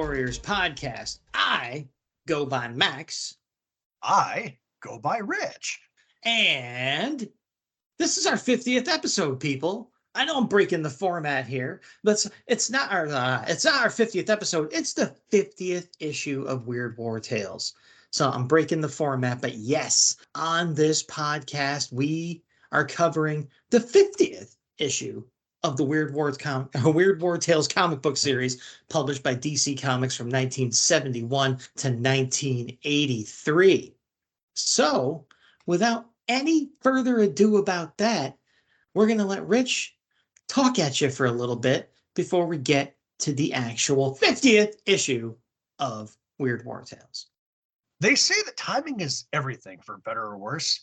Warriors podcast. I go by Max. I go by Rich. And this is our 50th episode, people. I know I'm breaking the format here, but it's not our 50th episode. It's the 50th issue of Weird War Tales. So I'm breaking the format, but yes, on this podcast, we are covering the 50th issue of the Weird War Tales comic book series published by DC Comics from 1971 to 1983. So, without any further ado about that, we're going to let Rich talk at you for a little bit before we get to the actual 50th issue of Weird War Tales. They say that timing is everything, for better or worse.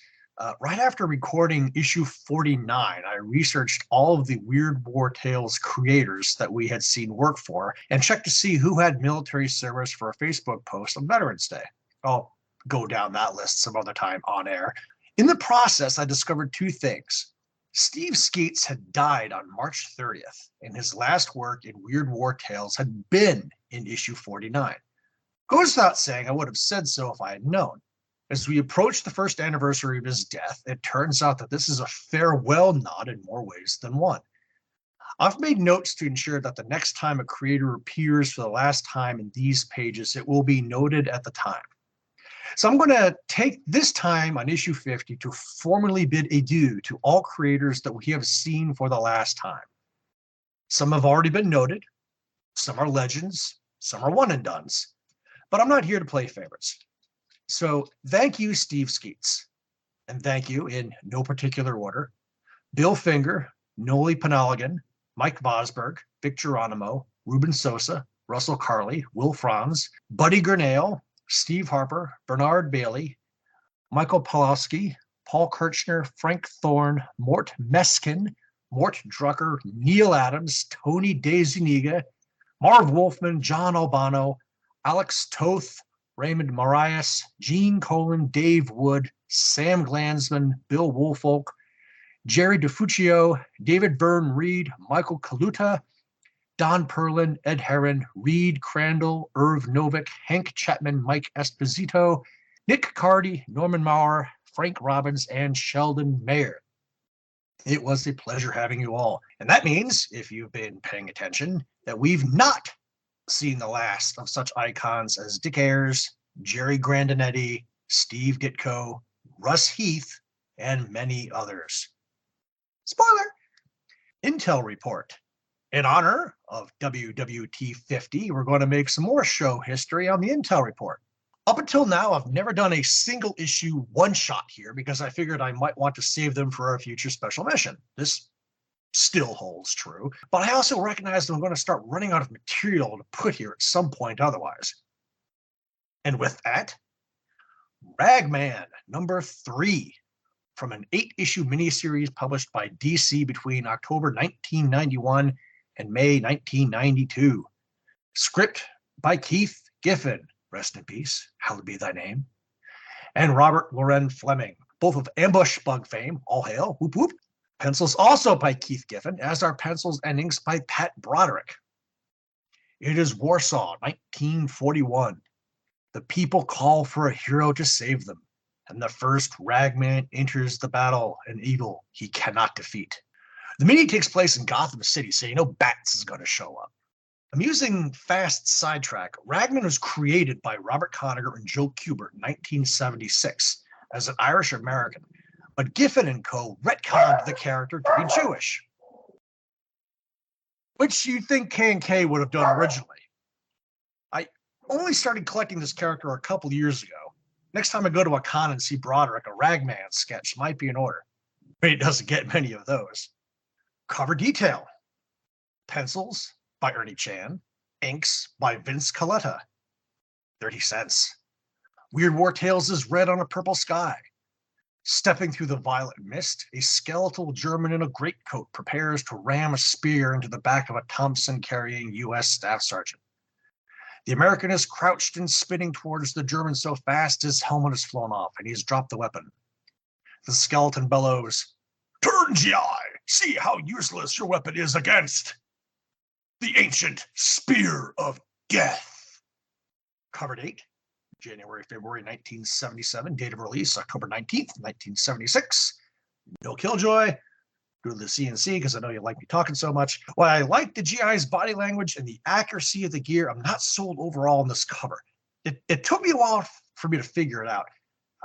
Right after recording issue 49, I researched all of the Weird War Tales creators that we had seen work for and checked to see who had military service for a Facebook post on Veterans Day. I'll go down that list some other time on air. In the process, I discovered two things. Steve Skeates had died on March 30th, and his last work in Weird War Tales had been in issue 49. Goes without saying, I would have said so if I had known. As we approach the first anniversary of his death, it turns out that this is a farewell nod in more ways than one. I've made notes to ensure that the next time a creator appears for the last time in these pages, it will be noted at the time. So I'm going to take this time on issue 50 to formally bid adieu to all creators that we have seen for the last time. Some have already been noted, some are legends, some are one and dones, but I'm not here to play favorites. So thank you, Steve Skeates, and thank you, in no particular order, Bill Finger, Noli Penelligan, Mike Vosberg, Vic Geronimo, Ruben Sosa, Russell Carley, Will Franz, Buddy Gurnale, Steve Harper, Bernard Bailey, Michael Pawlowski, Paul Kirchner, Frank Thorne, Mort Meskin, Mort Drucker, Neil Adams, Tony DeZuniga, Marv Wolfman, John Albano, Alex Toth, Raymond Marias, Gene Colan, Dave Wood, Sam Glanzman, Bill Woolfolk, Jerry DeFuccio, David Byrne Reed, Michael Kaluta, Don Perlin, Ed Herron, Reed Crandall, Irv Novick, Hank Chapman, Mike Esposito, Nick Cardy, Norman Maurer, Frank Robbins, and Sheldon Mayer. It was a pleasure having you all. And that means, if you've been paying attention, that we've not seen the last of such icons as Dick Ayers, Jerry Grandinetti, Steve Ditko, Russ Heath, and many others. Spoiler! Intel report. In honor of WWT 50, we're going to make some more show history on the Intel report. Up until now, I've never done a single issue one-shot here because I figured I might want to save them for a future special mission. This still holds true, but I also recognize that I'm going to start running out of material to put here at some point otherwise. And with that, Ragman number 3, from an 8-issue miniseries published by DC between October 1991 and May 1992. Script by Keith Giffen, rest in peace, hallowed be thy name, and Robert Loren Fleming, both of Ambush Bug fame, all hail, whoop whoop. Pencils also by Keith Giffen, as are pencils and inks by Pat Broderick. It is Warsaw, 1941. The people call for a hero to save them, and the first Ragman enters the battle, an evil he cannot defeat. The mini takes place in Gotham City, so you know Bats is going to show up. Amusing fast sidetrack, Ragman was created by Robert Conagher and Joe Kubert in 1976 as an Irish American, but Giffen and co. retconned the character to be Jewish, which you'd think K&K would have done originally. I only started collecting this character a couple years ago. Next time I go to a con and see Broderick, a Ragman sketch might be in order. But he doesn't get many of those. Cover detail. Pencils by Ernie Chan. Inks by Vince Coletta. 30 cents. Weird War Tales is red on a purple sky. Stepping through the violet mist, a skeletal German in a greatcoat prepares to ram a spear into the back of a Thompson-carrying U.S. Staff Sergeant. The American is crouched and spinning towards the German so fast his helmet has flown off, and he's dropped the weapon. The skeleton bellows, "Turn, GI! See how useless your weapon is against the ancient spear of death." Cover date, January, February 1977. Date of release, October 19th, 1976. No Killjoy. Go to the CNC because I know you like me talking so much. While I like the GI's body language and the accuracy of the gear, I'm not sold overall on this cover. It took me a while for me to figure it out.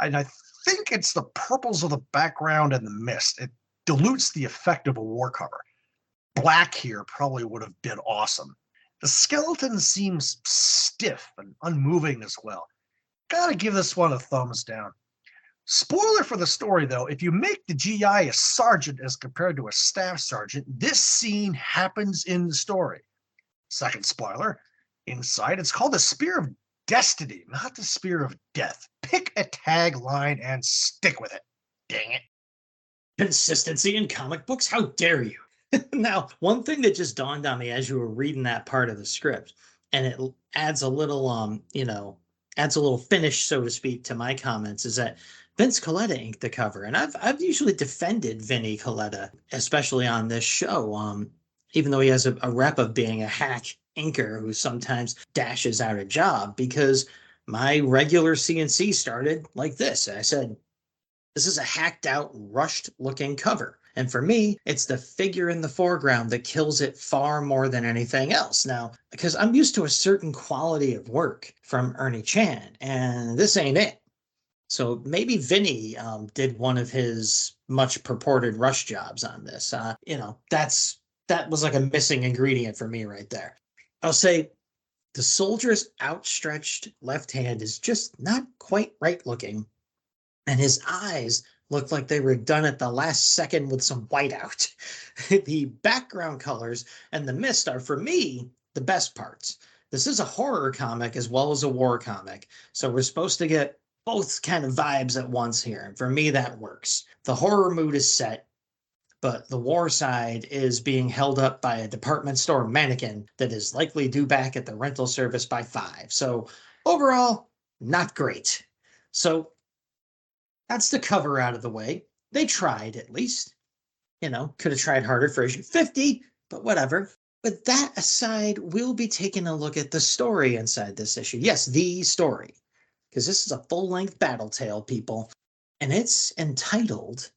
And I think it's the purples of the background and the mist. It dilutes the effect of a war cover. Black here probably would have been awesome. The skeleton seems stiff and unmoving as well. Gotta give this one a thumbs down. Spoiler for the story, though, if you make the GI a sergeant as compared to a staff sergeant, this scene happens in the story. Second spoiler, inside it's called the Spear of Destiny, not the Spear of Death. Pick a tagline and stick with it. Dang it. Consistency in comic books? How dare you? Now, one thing that just dawned on me as you were reading that part of the script, and it adds a little, adds a little finish, so to speak, to my comments, is that Vince Colletta inked the cover, and I've usually defended Vinny Colletta, especially on this show. Even though he has a rep of being a hack inker who sometimes dashes out a job, because my regular CNC started like this. I said, this is a hacked out, rushed looking cover. And for me, it's the figure in the foreground that kills it far more than anything else. Now, because I'm used to a certain quality of work from Ernie Chan, and this ain't it. So maybe Vinny did one of his much purported rush jobs on this. That was like a missing ingredient for me right there. I'll say the soldier's outstretched left hand is just not quite right looking, and his eyes look like they were done at the last second with some whiteout. The background colors and the mist are, for me, the best parts. This is a horror comic as well as a war comic, so we're supposed to get both kind of vibes at once here. And for me, that works. The horror mood is set, but the war side is being held up by a department store mannequin that is likely due back at the rental service by 5. So overall, not great. So that's the cover out of the way. They tried, at least. Could have tried harder for issue 50, but whatever. But that aside, we'll be taking a look at the story inside this issue. Yes, the story. Because this is a full-length battle tale, people. And it's entitled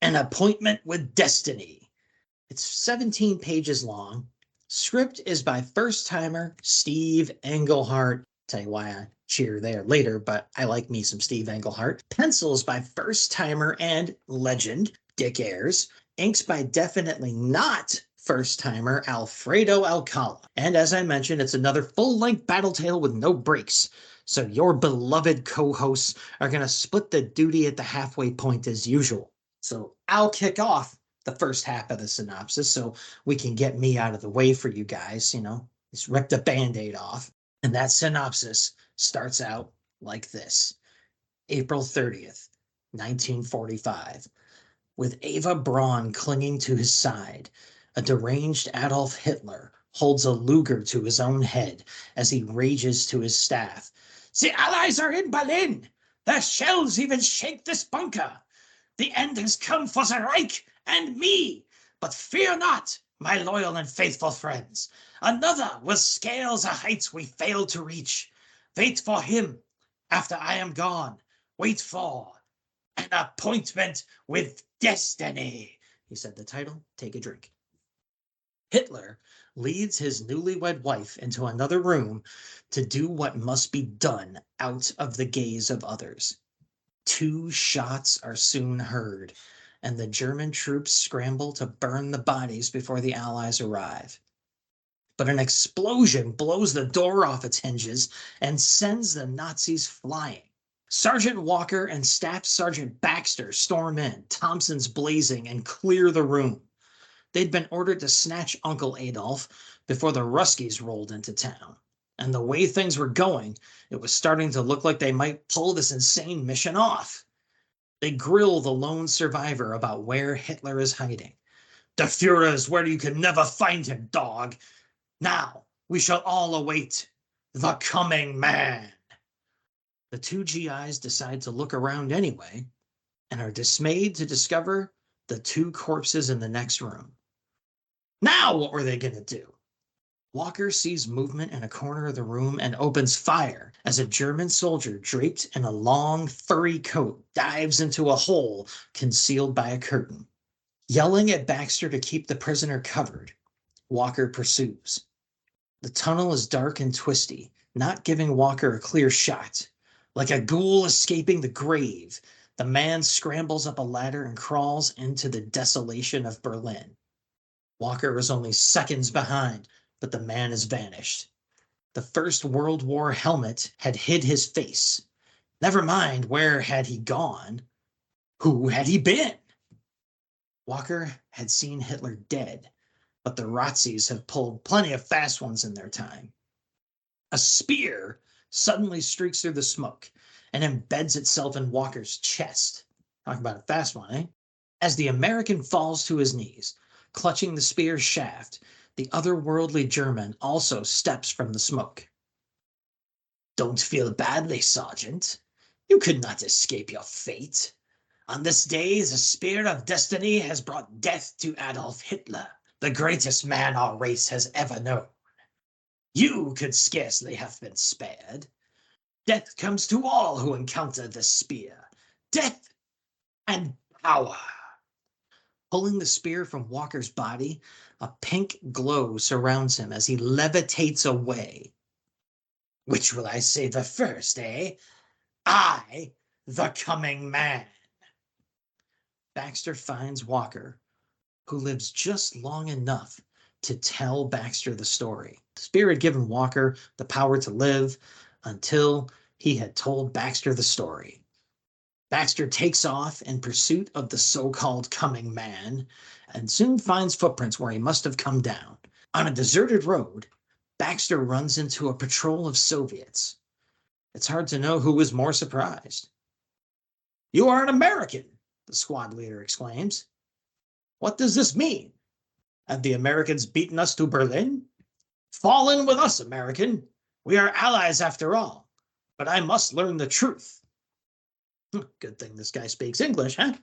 An Appointment with Destiny. It's 17 pages long. Script is by first-timer Steve Englehart. Tell you why I cheer there later, but I like me some Steve Englehart. Pencils by first-timer and legend Dick Ayers. Inks by definitely not first-timer Alfredo Alcala. And as I mentioned, it's another full-length battle tale with no breaks. So your beloved co-hosts are going to split the duty at the halfway point as usual. So I'll kick off the first half of the synopsis so we can get me out of the way for you guys, just rip the Band-Aid off. And that synopsis starts out like this. April 30th, 1945. With Eva Braun clinging to his side, a deranged Adolf Hitler holds a Luger to his own head as he rages to his staff. The Allies are in Berlin! Their shells even shake this bunker! The end has come for the Reich and me! But fear not, my loyal and faithful friends. Another will scale the heights we failed to reach. Wait for him. After I am gone, wait for An Appointment with Destiny. He said the title. Take a drink. Hitler leads his newlywed wife into another room to do what must be done out of the gaze of others. 2 shots are soon heard, and the German troops scramble to burn the bodies before the Allies arrive. But an explosion blows the door off its hinges and sends the Nazis flying. Sergeant Walker and Staff Sergeant Baxter storm in, Thompsons blazing, and clear the room. They'd been ordered to snatch Uncle Adolf before the Ruskies rolled into town. And the way things were going, it was starting to look like they might pull this insane mission off. They grill the lone survivor about where Hitler is hiding. The Fuhrer is where you can never find him, dog. Now we shall all await the coming man. The 2 GIs decide to look around anyway and are dismayed to discover the 2 corpses in the next room. Now what were they going to do? Walker sees movement in a corner of the room and opens fire as a German soldier draped in a long, furry coat dives into a hole concealed by a curtain. Yelling at Baxter to keep the prisoner covered, Walker pursues. The tunnel is dark and twisty, not giving Walker a clear shot. Like a ghoul escaping the grave, the man scrambles up a ladder and crawls into the desolation of Berlin. Walker is only seconds behind, but the man has vanished. The First World War helmet had hid his face. Never mind where had he gone. Who had he been? Walker had seen Hitler dead, but the Nazis have pulled plenty of fast ones in their time. A spear suddenly streaks through the smoke and embeds itself in Walker's chest. Talk about a fast one, eh? As the American falls to his knees, clutching the spear's shaft, the otherworldly German also steps from the smoke. Don't feel badly, Sergeant. You could not escape your fate. On this day, the spear of destiny has brought death to Adolf Hitler, the greatest man our race has ever known. You could scarcely have been spared. Death comes to all who encounter the spear. Death and power. Pulling the spear from Walker's body, a pink glow surrounds him as he levitates away. Which will I savor first, eh? I, the coming man. Baxter finds Walker, who lives just long enough to tell Baxter the story. The spear had given Walker the power to live until he had told Baxter the story. Baxter takes off in pursuit of the so-called coming man and soon finds footprints where he must have come down. On a deserted road, Baxter runs into a patrol of Soviets. It's hard to know who was more surprised. You are an American, the squad leader exclaims. What does this mean? Have the Americans beaten us to Berlin? Fall in with us, American. We are allies after all. But I must learn the truth. Good thing this guy speaks English, huh?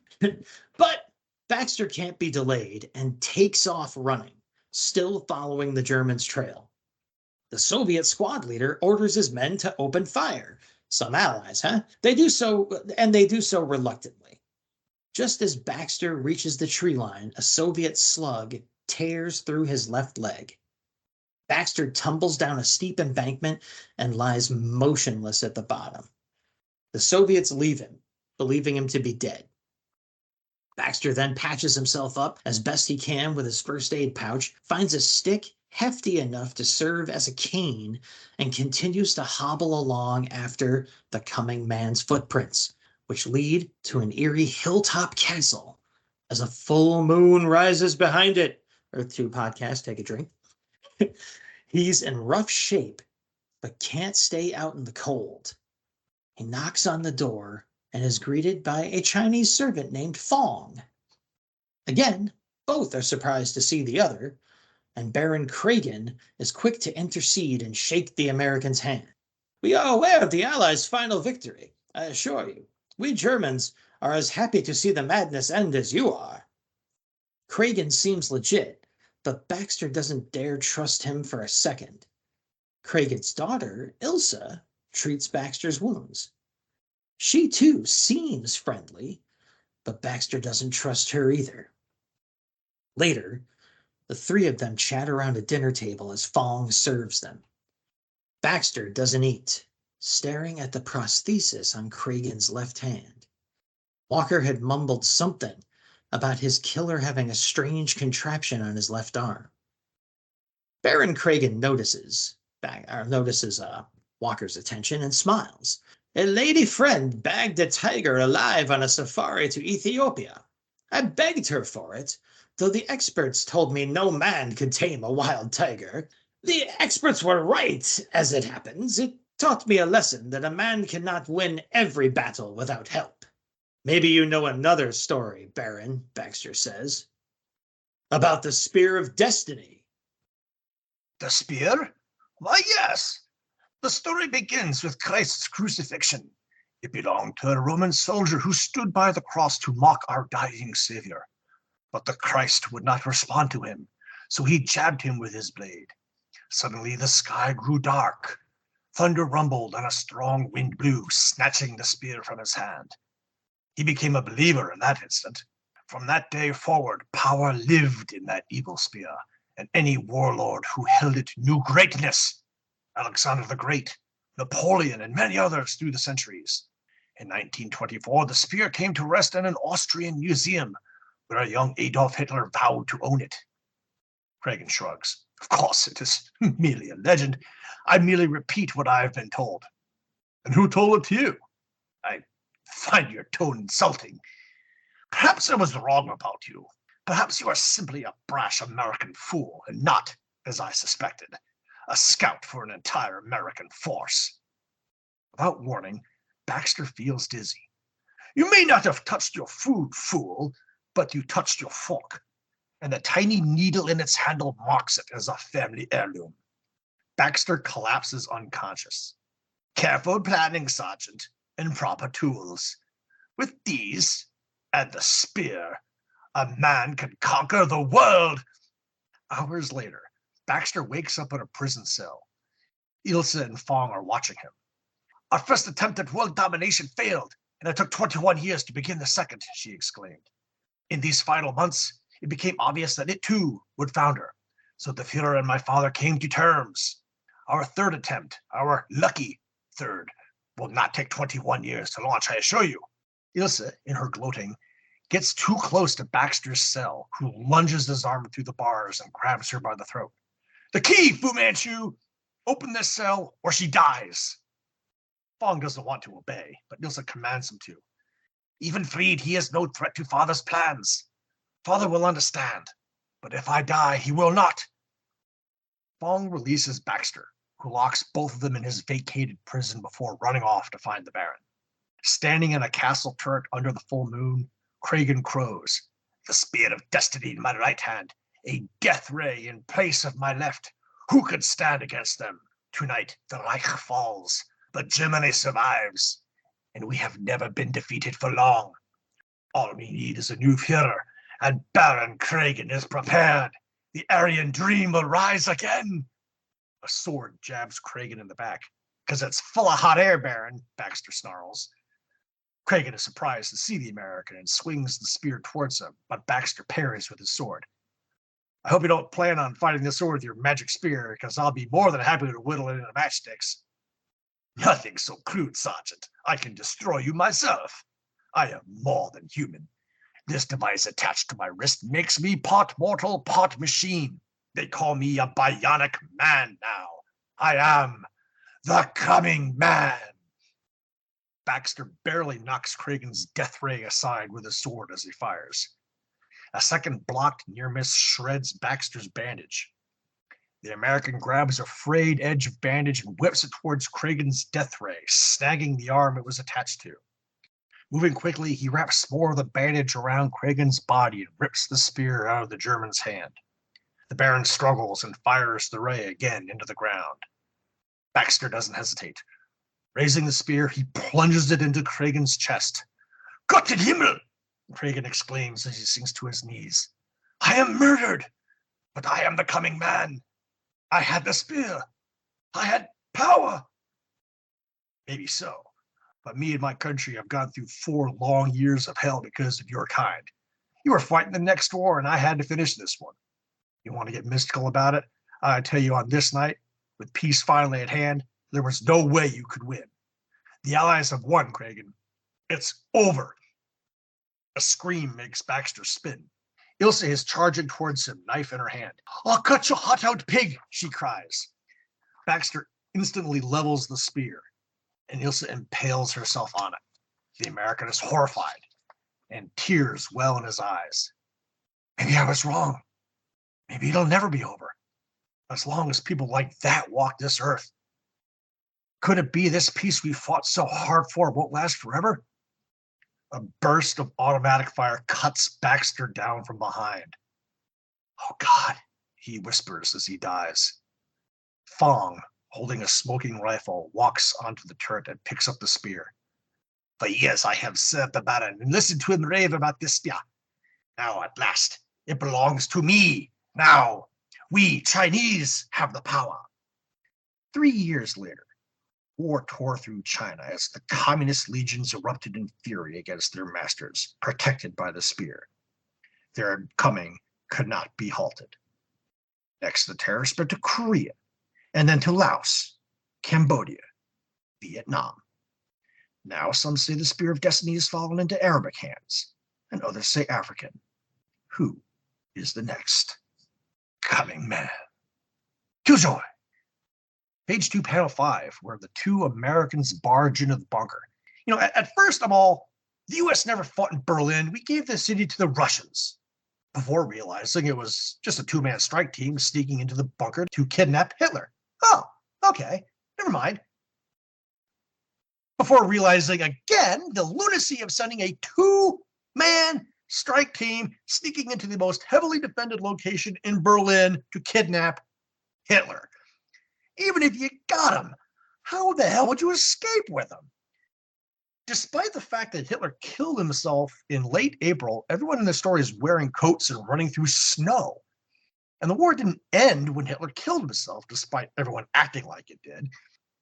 But Baxter can't be delayed and takes off running, still following the Germans' trail. The Soviet squad leader orders his men to open fire. Some allies, huh? They do so reluctantly. Just as Baxter reaches the tree line, a Soviet slug tears through his left leg. Baxter tumbles down a steep embankment and lies motionless at the bottom. The Soviets leave him, believing him to be dead. Baxter then patches himself up as best he can with his first aid pouch, finds a stick hefty enough to serve as a cane, and continues to hobble along after the coming man's footprints, which lead to an eerie hilltop castle as a full moon rises behind it. Earth 2 podcast, take a drink. He's in rough shape, but can't stay out in the cold. He knocks on the door and is greeted by a Chinese servant named Fong. Again, both are surprised to see the other, and Baron Clickin is quick to intercede and shake the American's hand. We are aware of the Allies' final victory, I assure you. We Germans are as happy to see the madness end as you are. Clickin seems legit, but Baxter doesn't dare trust him for a second. Clickin's daughter, Ilsa, treats Baxter's wounds. She too seems friendly, but Baxter doesn't trust her either. Later, the three of them chat around a dinner table as Fong serves them. Baxter doesn't eat, staring at the prosthesis on Clickin's left hand. Walker had mumbled something about his killer having a strange contraption on his left arm. Baron Clickin notices Walker's attention and smiles. A lady friend bagged a tiger alive on a safari to Ethiopia. I begged her for it, though the experts told me no man could tame a wild tiger. The experts were right, as it happens. It taught me a lesson that a man cannot win every battle without help. Maybe you know another story, Baron, Baxter says. About the Spear of Destiny. The spear? Why, yes. The story begins with Christ's crucifixion. It belonged to a Roman soldier who stood by the cross to mock our dying Savior. But the Christ would not respond to him, so he jabbed him with his blade. Suddenly the sky grew dark. Thunder rumbled and a strong wind blew, snatching the spear from his hand. He became a believer in that instant. From that day forward, power lived in that evil spear, and any warlord who held it knew greatness. Alexander the Great, Napoleon, and many others through the centuries. In 1924, the spear came to rest in an Austrian museum, where a young Adolf Hitler vowed to own it. Cragen shrugs. Of course, it is merely a legend. I merely repeat what I have been told. And who told it to you? I find your tone insulting. Perhaps I was wrong about you. Perhaps you are simply a brash American fool, and not, as I suspected, a scout for an entire American force. Without warning, Baxter feels dizzy. You may not have touched your food, fool, but you touched your fork, and the tiny needle in its handle marks it as a family heirloom. Baxter collapses unconscious. Careful planning, Sergeant, and proper tools. With these, and the spear, a man can conquer the world. Hours later, Baxter wakes up in a prison cell. Ilse and Fong are watching him. Our first attempt at world domination failed, and it took 21 years to begin the second, she exclaimed. In these final months, it became obvious that it too would founder. So the Führer and my father came to terms. Our third attempt, our lucky third, will not take 21 years to launch, I assure you. Ilse, in her gloating, gets too close to Baxter's cell, who lunges his arm through the bars and grabs her by the throat. The key, Fu Manchu! Open this cell, or she dies. Fong doesn't want to obey, but Ilse commands him to. Even freed, he is no threat to Father's plans. Father will understand, but if I die, he will not. Fong releases Baxter, who locks both of them in his vacated prison before running off to find the Baron. Standing in a castle turret under the full moon, Cragen crows. The spear of destiny in my right hand, a death ray in place of my left. Who could stand against them? Tonight the Reich falls, but Germany survives, and we have never been defeated for long. All we need is a new Führer, and Baron Cragen is prepared. The Aryan dream will rise again. A sword jabs Cragen in the back. Because it's full of hot air, Baron, Baxter snarls. Cragen is surprised to see the American and swings the spear towards him, but Baxter parries with his sword. I hope you don't plan on fighting this sword with your magic spear, because I'll be more than happy to whittle it into matchsticks. Nothing so crude, Sergeant. I can destroy you myself. I am more than human. This device attached to my wrist makes me part mortal, part machine. They call me a bionic man now. I am the coming man. Baxter barely knocks Cragen's death ray aside with his sword as he fires. A second blocked near miss shreds Baxter's bandage. The American grabs a frayed edge of bandage and whips it towards Cragen's death ray, snagging the arm it was attached to. Moving quickly, he wraps more of the bandage around Cragen's body and rips the spear out of the German's hand. The Baron struggles and fires the ray again into the ground. Baxter doesn't hesitate. Raising the spear, he plunges it into Cragen's chest. Gott in Himmel! Cragen exclaims as he sinks to his knees. I am murdered, but I am the coming man. I had the spear. I had power. Maybe so, but me and my country have gone through 4 long years of hell because of your kind. You were fighting the next war, and I had to finish this one. You want to get mystical about it? I tell you, on this night, with peace finally at hand, there was no way you could win. The Allies have won, Cragen. It's over. A scream makes Baxter spin. Ilse is charging towards him, knife in her hand. I'll cut your heart out, pig, she cries. Baxter instantly levels the spear, and Ilse impales herself on it. The American is horrified, and tears well in his eyes. Maybe I was wrong. Maybe it'll never be over. As long as people like that walk this earth. Could it be this peace we fought so hard for won't last forever? A burst of automatic fire cuts Baxter down from behind. Oh God, he whispers as he dies. Fong, holding a smoking rifle, walks onto the turret and picks up the spear. For years I have served the Baron and listened to him rave about this spear. Now, at last, it belongs to me. Now, We Chinese have the power. 3 years later, war tore through China as the communist legions erupted in fury against their masters, protected by the spear. Their coming could not be halted. Next, the terror spread to Korea, and then to Laos, Cambodia, Vietnam. Now some say the spear of destiny has fallen into Arabic hands, and others say African. Who is the next coming man? Killjoy! Page 2, panel 5, where the two Americans barge into the bunker. At first I'm all, the US never fought in Berlin. We gave the city to the Russians. Before realizing it was just a two-man strike team sneaking into the bunker to kidnap Hitler. Oh, okay, never mind. Before realizing again the lunacy of sending a two-man strike team sneaking into the most heavily defended location in Berlin to kidnap Hitler. Even if you got him, how the hell would you escape with him? Despite the fact that Hitler killed himself in late April, everyone in the story is wearing coats and running through snow. And the war didn't end when Hitler killed himself, despite everyone acting like it did.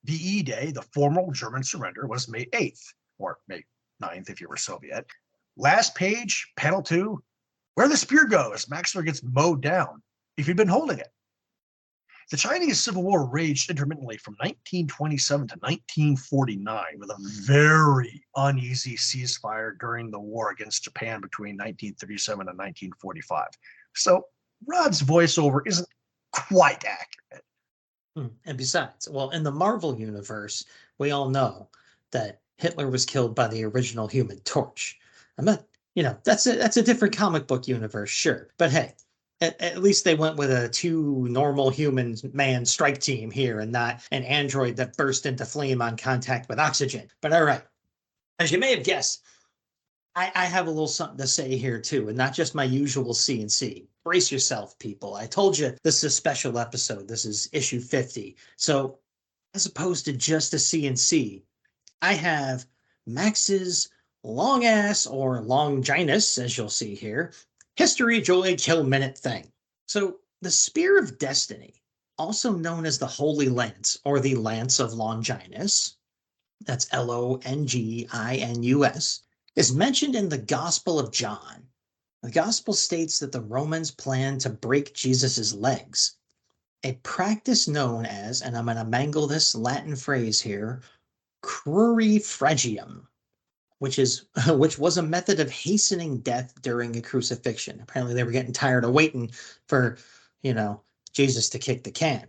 VE Day, the formal German surrender, was May 8th, or May 9th if you were Soviet. Last page, panel 2, where the spear goes, Maxler gets mowed down, if he'd been holding it. The Chinese Civil War raged intermittently from 1927 to 1949, with a very uneasy ceasefire during the war against Japan between 1937 and 1945. So Rod's voiceover isn't quite accurate. And besides, well, in the Marvel universe, we all know that Hitler was killed by the original Human Torch. I'm not, that's a different comic book universe, sure. But hey, at least they went with a two normal human man strike team here and not an android that burst into flame on contact with oxygen. But all right, as you may have guessed, I have a little something to say here too, and not just my usual C&C. Brace yourself, people. I told you this is a special episode. This is issue 50. So as opposed to just a C&C, I have Max's long ass or longinus, as you'll see here, history, joy, kill minute thing. So the Spear of Destiny, also known as the Holy Lance or the Lance of Longinus, that's Longinus, is mentioned in the Gospel of John. The Gospel states that the Romans planned to break Jesus's legs, a practice known as, and I'm going to mangle this Latin phrase here, crurifragium, which was a method of hastening death during a crucifixion. Apparently they were getting tired of waiting for, Jesus to kick the can.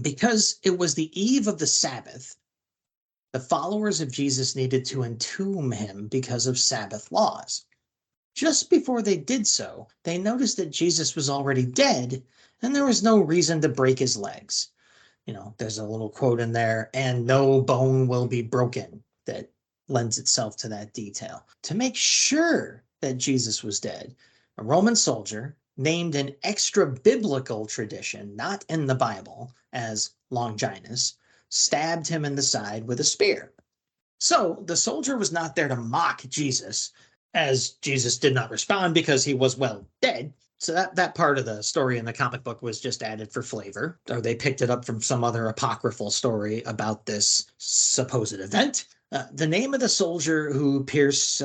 Because it was the eve of the Sabbath, the followers of Jesus needed to entomb him because of Sabbath laws. Just before they did so, they noticed that Jesus was already dead and there was no reason to break his legs. There's a little quote in there, and no bone will be broken, that lends itself to that detail. To make sure that Jesus was dead, a Roman soldier, named an extra-biblical tradition, not in the Bible, as Longinus, stabbed him in the side with a spear. So the soldier was not there to mock Jesus, as Jesus did not respond because he was, dead. So that part of the story in the comic book was just added for flavor, or they picked it up from some other apocryphal story about this supposed event. The name of the soldier who pierced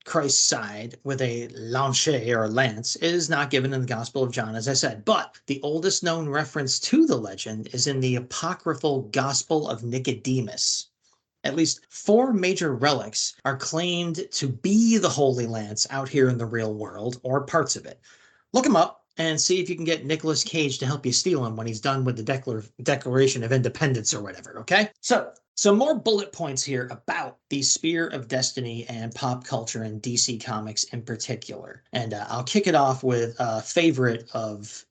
Christ's side with a lance or lance is not given in the Gospel of John, as I said, but the oldest known reference to the legend is in the apocryphal Gospel of Nicodemus. At least 4 major relics are claimed to be the Holy Lance out here in the real world, or parts of it. Look them up and see if you can get Nicolas Cage to help you steal him when he's done with the Declaration of Independence or whatever, okay? So, some more bullet points here about the Spear of Destiny and pop culture and DC Comics in particular. And I'll kick it off with a favorite of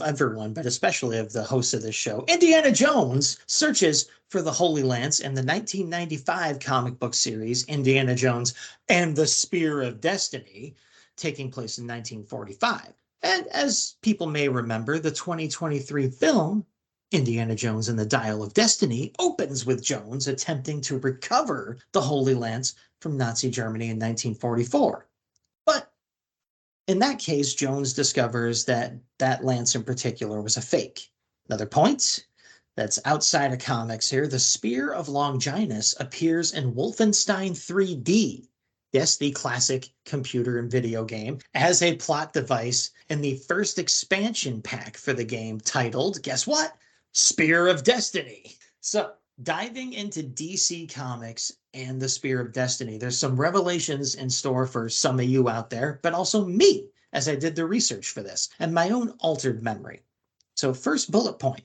everyone, but especially of the host of this show. Indiana Jones searches for the Holy Lance in the 1995 comic book series Indiana Jones and the Spear of Destiny, taking place in 1945. And as people may remember, the 2023 film Indiana Jones and the Dial of Destiny opens with Jones attempting to recover the Holy Lance from Nazi Germany in 1944. But In that case, Jones discovers that that lance in particular was a fake. Another point that's outside of comics here, the Spear of Longinus appears in Wolfenstein 3D. Yes, the classic computer and video game, as a plot device in the first expansion pack for the game titled, guess what? Spear of Destiny. So, diving into DC Comics and the Spear of Destiny, there's some revelations in store for some of you out there, but also me as I did the research for this and my own altered memory. So, first bullet point,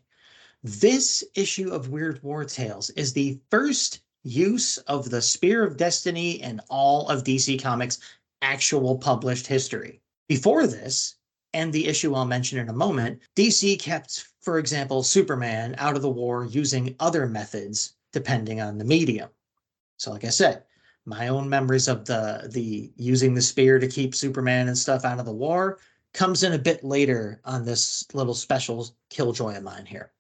this issue of Weird War Tales is the first use of the Spear of Destiny in all of DC Comics' actual published history. Before this, and the issue I'll mention in a moment, DC kept, for example, Superman out of the war using other methods depending on the medium. So like I said, my own memories of the using the spear to keep Superman and stuff out of the war comes in a bit later on this little special killjoy of mine here.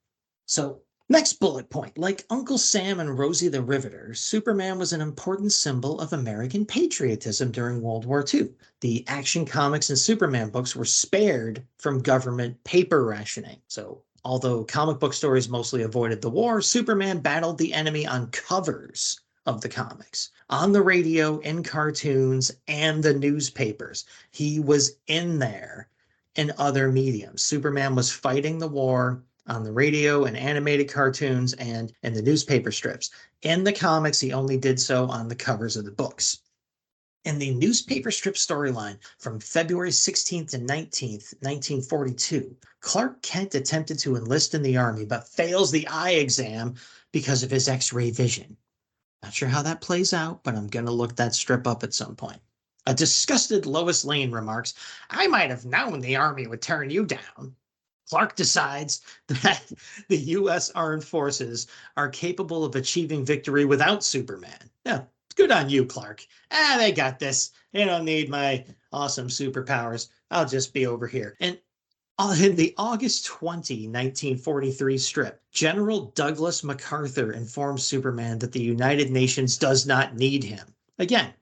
So, next bullet point, like Uncle Sam and Rosie the Riveter, Superman was an important symbol of American patriotism during World War II. The Action Comics and Superman books were spared from government paper rationing. So, although comic book stories mostly avoided the war, Superman battled the enemy on covers of the comics, on the radio, in cartoons, and the newspapers. He was in there in other mediums. Superman was fighting the war on the radio and animated cartoons and in the newspaper strips. In the comics, he only did so on the covers of the books. In the newspaper strip storyline from February 16th to 19th, 1942, Clark Kent attempted to enlist in the Army but fails the eye exam because of his X-ray vision. Not sure how that plays out, but I'm going to look that strip up at some point. A disgusted Lois Lane remarks, "I might have known the Army would turn you down." Clark decides that the U.S. Armed Forces are capable of achieving victory without Superman. Yeah, good on you, Clark. They got this. They don't need my awesome superpowers. I'll just be over here. And in the August 20, 1943 strip, General Douglas MacArthur informs Superman that the United Nations does not need him. Again,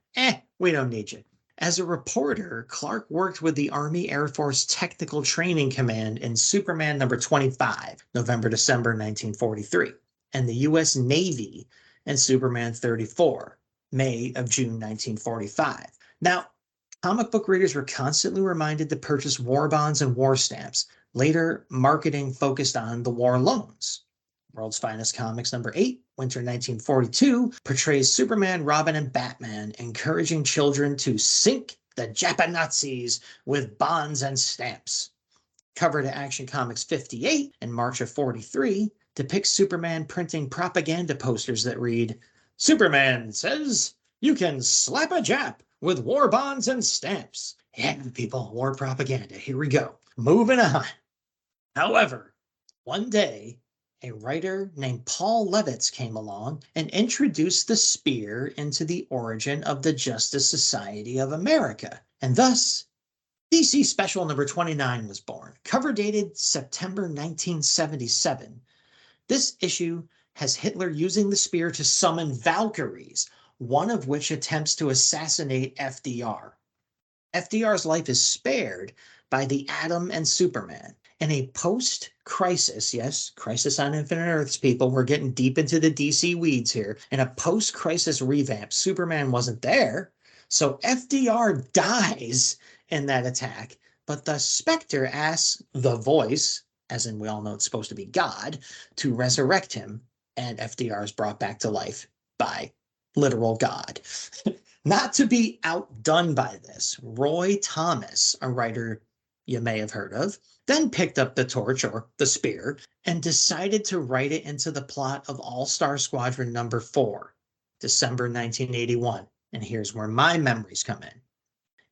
we don't need you. As a reporter, Clark worked with the Army Air Force Technical Training Command in Superman number 25, November-December 1943, and the U.S. Navy in Superman 34, May-June 1945. Now, comic book readers were constantly reminded to purchase war bonds and war stamps. Later, marketing focused on the war loans. World's Finest Comics number 8, winter 1942, portrays Superman, Robin, and Batman encouraging children to sink the Japanazis with bonds and stamps. Cover to Action Comics 58 in March of 43 depicts Superman printing propaganda posters that read, "Superman says you can slap a Jap with war bonds and stamps." Yeah, people, war propaganda. Here we go. Moving on. However, one day, a writer named Paul Levitz came along and introduced the spear into the origin of the Justice Society of America. And thus, DC Special number 29 was born, cover dated September 1977. This issue has Hitler using the spear to summon Valkyries, one of which attempts to assassinate FDR. FDR's life is spared by the Atom and Superman. In a post-crisis, yes, Crisis on Infinite Earths, people, we're getting deep into the DC weeds here. In a post-crisis revamp, Superman wasn't there, so FDR dies in that attack, but the Spectre asks the Voice, as in we all know it's supposed to be God, to resurrect him, and FDR is brought back to life by literal God. Not to be outdone by this, Roy Thomas, a writer you may have heard of, then picked up the torch, or the spear, and decided to write it into the plot of All-Star Squadron number 4, December 1981. And here's where my memories come in.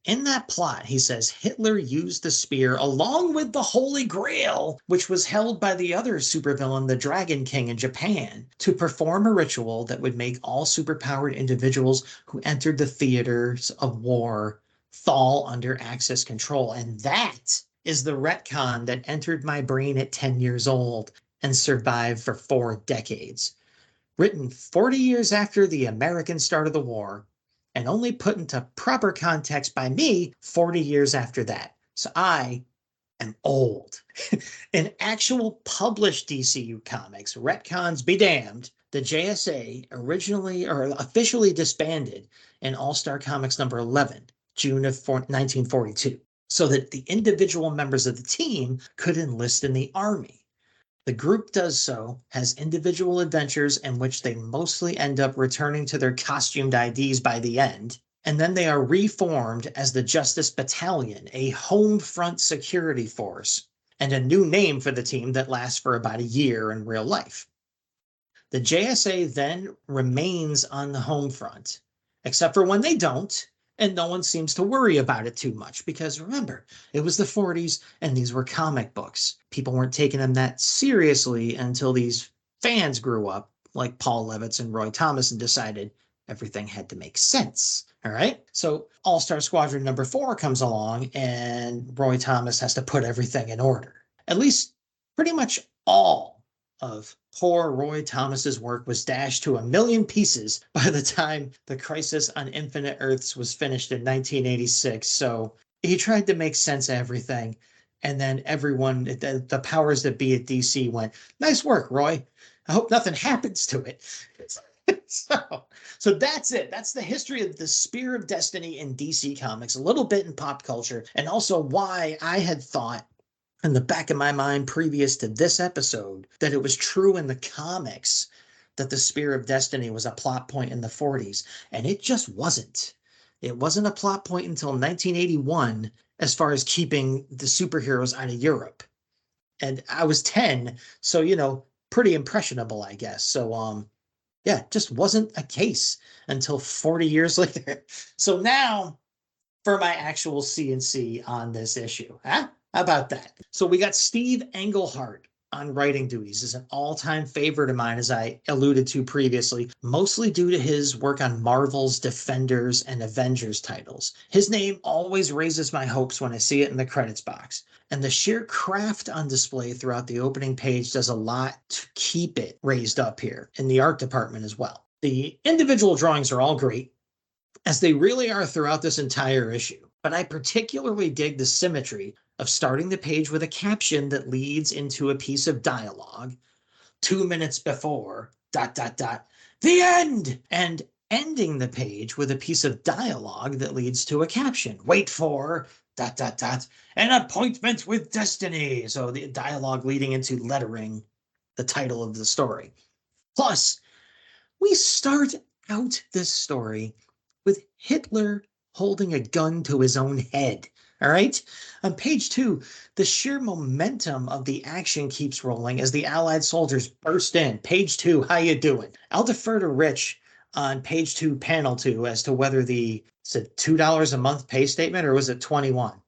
In that plot, he says Hitler used the spear along with the Holy Grail, which was held by the other supervillain, the Dragon King in Japan, to perform a ritual that would make all superpowered individuals who entered the theaters of war fall under Axis control. And that is the retcon that entered my brain at 10 years old and survived for 4 decades. Written 40 years after the American start of the war, and only put into proper context by me 40 years after that. So I am old. In actual published DCU comics, retcons be damned, the JSA originally or officially disbanded in All-Star Comics number 11, June of 1942, so that the individual members of the team could enlist in the Army. The group does so, has individual adventures in which they mostly end up returning to their costumed IDs by the end, and then they are reformed as the Justice Battalion, a home front security force, and a new name for the team that lasts for about a year in real life. The JSA then remains on the home front, except for when they don't, and no one seems to worry about it too much because remember, it was the 40s and these were comic books. People weren't taking them that seriously until these fans grew up, like Paul Levitz and Roy Thomas, and decided everything had to make sense. All right. So All-Star Squadron number 4 comes along and Roy Thomas has to put everything in order. At least pretty much all of poor Roy Thomas's work was dashed to a million pieces by the time the Crisis on Infinite Earths was finished in 1986. So he tried to make sense of everything. And then everyone, the powers that be at DC went, nice work, Roy. I hope nothing happens to it. So that's it. That's the history of the Spear of Destiny in DC Comics, a little bit in pop culture, and also why I had thought in the back of my mind previous to this episode that it was true in the comics that the Spear of Destiny was a plot point in the 40s, and it just wasn't. It wasn't a plot point until 1981 as far as keeping the superheroes out of Europe. And I was 10, so, pretty impressionable, I guess. So, yeah, it just wasn't a case until 40 years later. So now for my actual CNC on this issue. Huh? How about that? So we got Steve Englehart on writing duties. Is an all-time favorite of mine, as I alluded to previously, mostly due to his work on Marvel's Defenders and Avengers titles. His name always raises my hopes when I see it in the credits box. And the sheer craft on display throughout the opening page does a lot to keep it raised up here in the art department as well. The individual drawings are all great, as they really are throughout this entire issue. But I particularly dig the symmetry of starting the page with a caption that leads into a piece of dialogue 2 minutes before ... the end, and ending the page with a piece of dialogue that leads to a caption wait for ... an appointment with destiny. So the dialogue leading into lettering the title of the story. Plus, we start out this story with Hitler holding a gun to his own head. All right. On page 2, the sheer momentum of the action keeps rolling as the Allied soldiers burst in. Page 2, how you doing? I'll defer to Rich on page 2, panel 2, as to whether is it $2 a month pay statement or was it 21?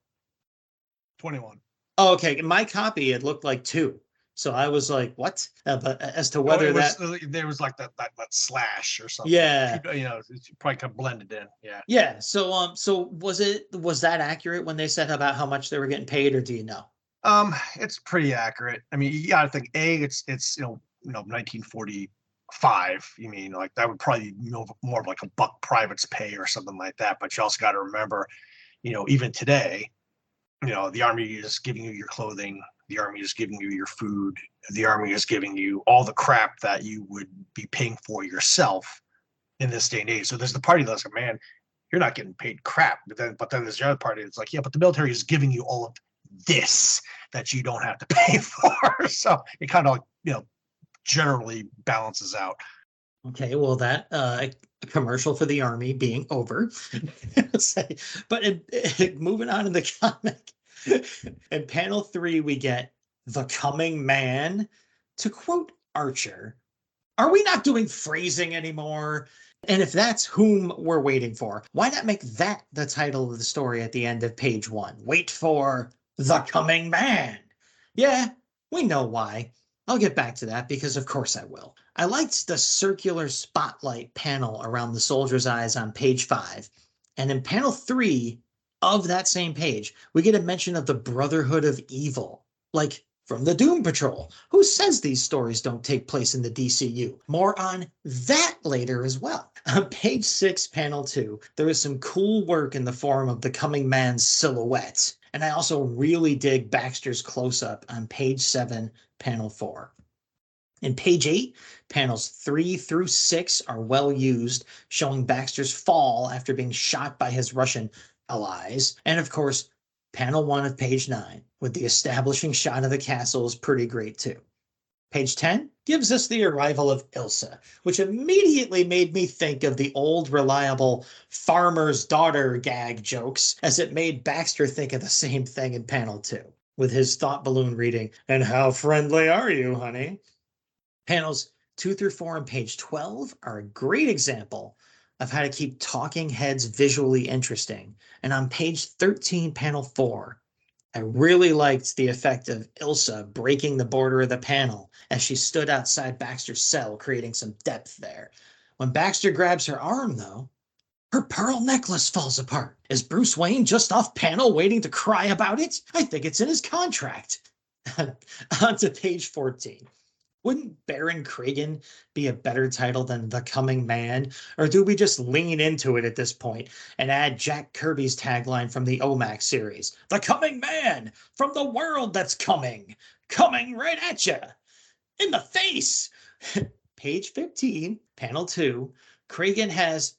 21. Oh, okay. In my copy, it looked like 2. So I was like, what? But as to whether there was like that slash or something. Yeah. It's probably kind of blended in. Yeah. Yeah. So was that accurate when they said about how much they were getting paid, or do you know? It's pretty accurate. I mean, you gotta think it's 1945. You mean like that would probably be more of like a buck private's pay or something like that. But you also got to remember, even today, the Army is giving you your clothing. The Army is giving you your food. The Army is giving you all the crap that you would be paying for yourself in this day and age. So there's the party that's like, man, you're not getting paid crap. But then there's the other party that's like, yeah, but the military is giving you all of this that you don't have to pay for. So it kind of generally balances out. Okay, well, that commercial for the Army being over. But moving on in the comic, in panel 3, we get the coming man. To quote Archer, are we not doing phrasing anymore? And if that's whom we're waiting for, why not make that the title of the story at the end of page 1? Wait for the coming man. Yeah, we know why. I'll get back to that because of course I will. I liked the circular spotlight panel around the soldier's eyes on page 5. And in panel 3 of that same page, we get a mention of the Brotherhood of Evil. Like from the Doom Patrol. Who says these stories don't take place in the DCU? More on that later as well. On page 6, panel 2, there is some cool work in the form of the coming man's silhouette. And I also really dig Baxter's close-up on page 7, panel 4. In page 8, panels 3 through 6 are well used, showing Baxter's fall after being shot by his Russian allies. And of course, panel 1 of page 9, with the establishing shot of the castle, is pretty great too. Page 10 gives us the arrival of Ilsa, which immediately made me think of the old reliable farmer's daughter gag jokes, as it made Baxter think of the same thing in panel 2, with his thought balloon reading, "And how friendly are you, honey?" Panels 2 through 4 on page 12 are a great example of how to keep talking heads visually interesting. And on page 13, panel 4, I really liked the effect of Ilsa breaking the border of the panel as she stood outside Baxter's cell, creating some depth there. When Baxter grabs her arm, though, her pearl necklace falls apart. Is Bruce Wayne just off panel waiting to cry about it? I think it's in his contract. On to page 14. Wouldn't Baron Cragen be a better title than The Coming Man? Or do we just lean into it at this point and add Jack Kirby's tagline from the OMAC series? The Coming Man, from the world that's coming right at you, in the face. Page 15, panel 2, Cragen has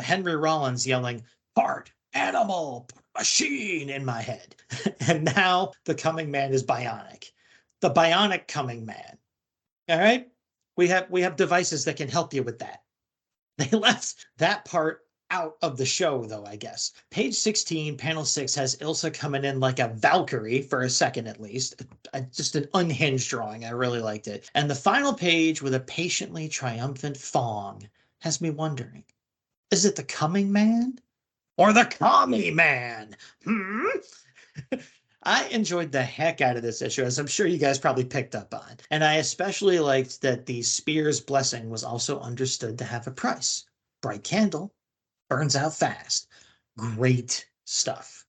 Henry Rollins yelling, "Part animal, machine," in my head. And now the Coming Man is bionic. The bionic Coming Man. All right, we have devices that can help you with that. They left that part out of the show, though, I guess. Page 16, panel 6 has Ilsa coming in like a Valkyrie for a second at least. Just an unhinged drawing. I really liked it. And the final page with a patiently triumphant Fong has me wondering, is it the Coming Man or the Commie Man? I enjoyed the heck out of this issue, as I'm sure you guys probably picked up on. And I especially liked that the Spear's blessing was also understood to have a price. Bright candle, burns out fast. Great stuff.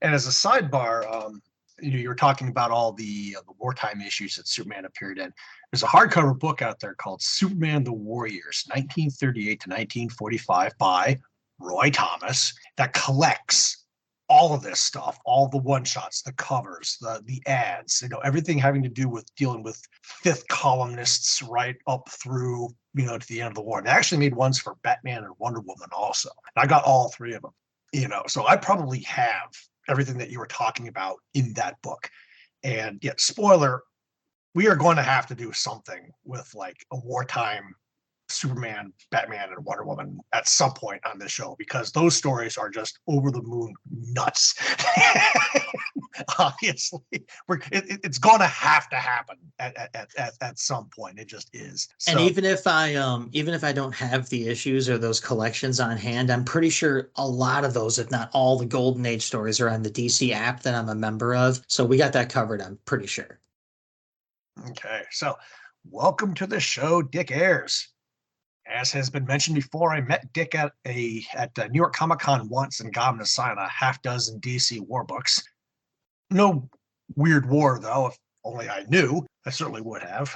And as a sidebar, you were talking about all the wartime issues that Superman appeared in. There's a hardcover book out there called Superman the Warriors, 1938 to 1945 by Roy Thomas, that collects all of this stuff, all the one-shots, the covers, the ads, everything having to do with dealing with fifth columnists right up through, to the end of the war. And they actually made ones for Batman and Wonder Woman also. And I got all three of them, so I probably have everything that you were talking about in that book. And yet, spoiler, we are going to have to do something with like a wartime Superman, Batman, and Wonder Woman at some point on this show, because those stories are just over the moon nuts. Obviously, it's going to have to happen at some point. It just is. So, and even if I don't have the issues or those collections on hand, I'm pretty sure a lot of those, if not all, the Golden Age stories are on the DC app that I'm a member of. So we got that covered, I'm pretty sure. Okay, so welcome to the show, Dick Ayers. As has been mentioned before, I met Dick at New York Comic Con once and got him to sign a half dozen DC war books. No weird war, though. If only I knew, I certainly would have.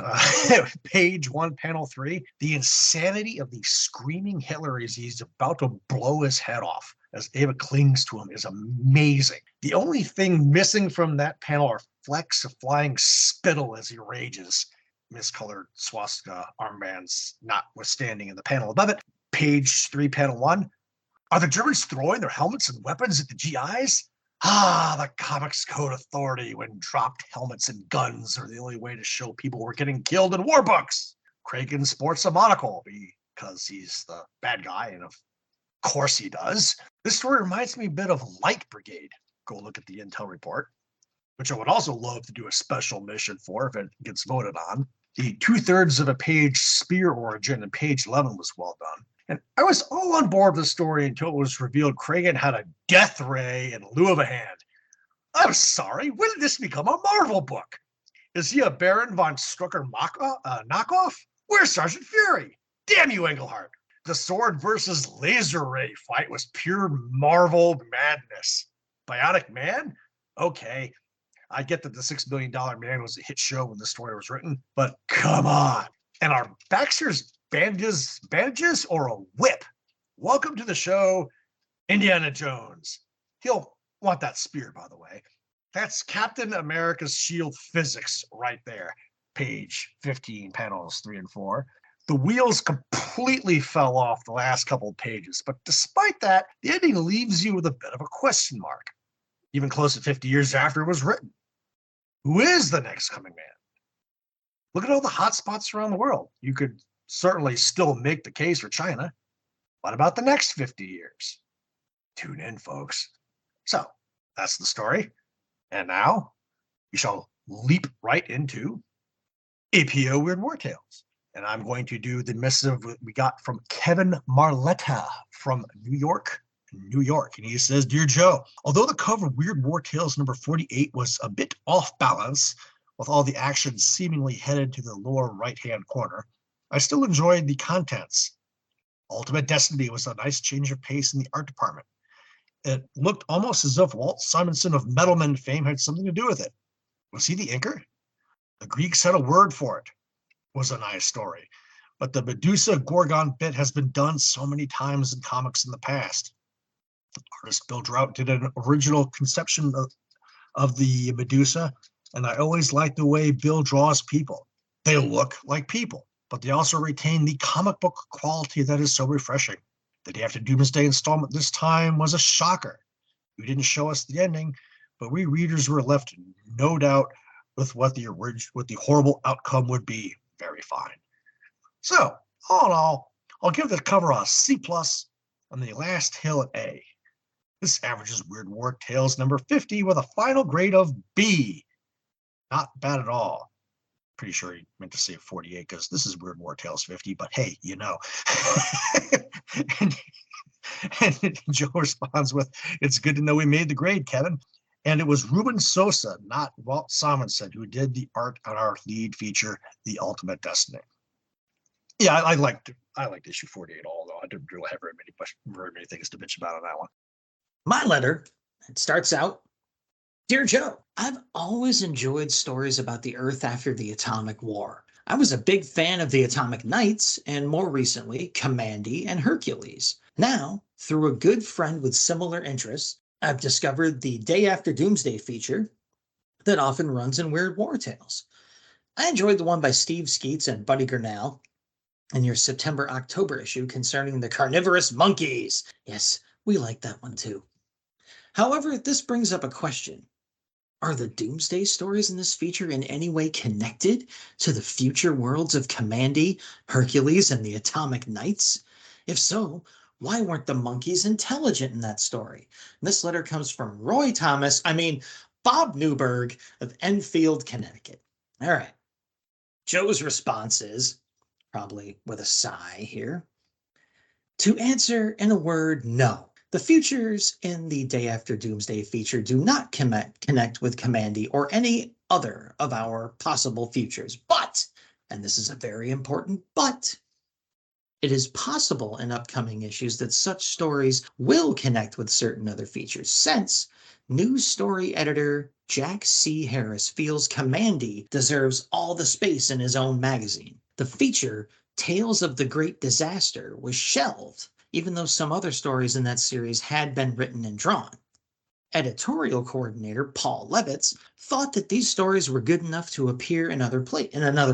Page 1, panel 3. The insanity of the screaming Hitler as he's about to blow his head off as Ava clings to him is amazing. The only thing missing from that panel are flecks of flying spittle as he rages. Miscolored swastika armbands notwithstanding in the panel above it. Page 3, panel 1. Are the Germans throwing their helmets and weapons at the GIs? The Comics Code Authority, when dropped helmets and guns are the only way to show people were getting killed in war books. Cragen sports a monocle because he's the bad guy, and of course he does. This story reminds me a bit of Light Brigade. Go look at the intel report, which I would also love to do a special mission for if it gets voted on. The 2/3 of a page Spear origin in page 11 was well done. And I was all on board with the story until it was revealed Cragen had a death ray in lieu of a hand. I'm sorry, when did this become a Marvel book? Is he a Baron von Strucker knockoff? Where's Sergeant Fury? Damn you, Englehart. The sword versus laser ray fight was pure Marvel madness. Bionic Man? Okay. I get that the $6 billion man was a hit show when the story was written, but come on. And are Baxter's bandages or a whip? Welcome to the show, Indiana Jones. He'll want that spear, by the way. That's Captain America's shield physics right there. Page 15, panels 3 and 4. The wheels completely fell off the last couple of pages, but despite that, the ending leaves you with a bit of a question mark, even close to 50 years after it was written. Who is the next coming man? Look at all the hot spots around the world. You could certainly still make the case for China. What about the next 50 years? Tune in, folks. So, that's the story. And now, we shall leap right into APO Weird War Tales. And I'm going to do the missive we got from Kevin Marletta from New York. And he says, Dear Joe, although the cover of Weird War Tales number 48 was a bit off balance, with all the action seemingly headed to the lower right-hand corner, I still enjoyed the contents. Ultimate Destiny was a nice change of pace in the art department. It looked almost as if Walt Simonson of Metalman fame had something to do with it. Was he the inker? The Greeks had a word for it. Was a nice story, but the Medusa Gorgon bit has been done so many times in comics in the past. Artist Bill Drought did an original conception of the Medusa, and I always like the way Bill draws people. They look like people, but they also retain the comic book quality that is so refreshing. The Day After Doomsday installment this time was a shocker. You didn't show us the ending, but we readers were left no doubt with what the horrible outcome would be. Very fine. So, all in all, I'll give the cover a C+ and the last hill an A. This averages Weird War Tales number 50 with a final grade of B. Not bad at all. Pretty sure he meant to say 48 because this is Weird War Tales 50, but hey, you know. and Joe responds with, It's good to know we made the grade, Kevin. And it was Ruben Sosa, not Walt Simonson, who did the art on our lead feature, The Ultimate Destiny. Yeah, I liked issue 48, although I didn't really have very many things to bitch about on that one. My letter, it starts out, Dear Joe, I've always enjoyed stories about the Earth after the Atomic War. I was a big fan of the Atomic Knights, and more recently, Kamandi and Hercules. Now, through a good friend with similar interests, I've discovered the Day After Doomsday feature that often runs in Weird War Tales. I enjoyed the one by Steve Skeets and Buddy Gurnall in your September-October issue concerning the carnivorous monkeys. Yes, we like that one too. However, this brings up a question. Are the Doomsday stories in this feature in any way connected to the future worlds of Kamandi, Hercules, and the Atomic Knights? If so, why weren't the monkeys intelligent in that story? And this letter comes from Bob Newberg of Enfield, Connecticut. All right. Joe's response is, probably with a sigh here, to answer in a word, no. The futures in the Day After Doomsday feature do not connect with Kamandi or any other of our possible futures. But, and this is a very important but, it is possible in upcoming issues that such stories will connect with certain other features, since news story editor Jack C. Harris feels Kamandi deserves all the space in his own magazine. The feature, Tales of the Great Disaster, was shelved, even though some other stories in that series had been written and drawn. Editorial coordinator Paul Levitz thought that these stories were good enough to appear in another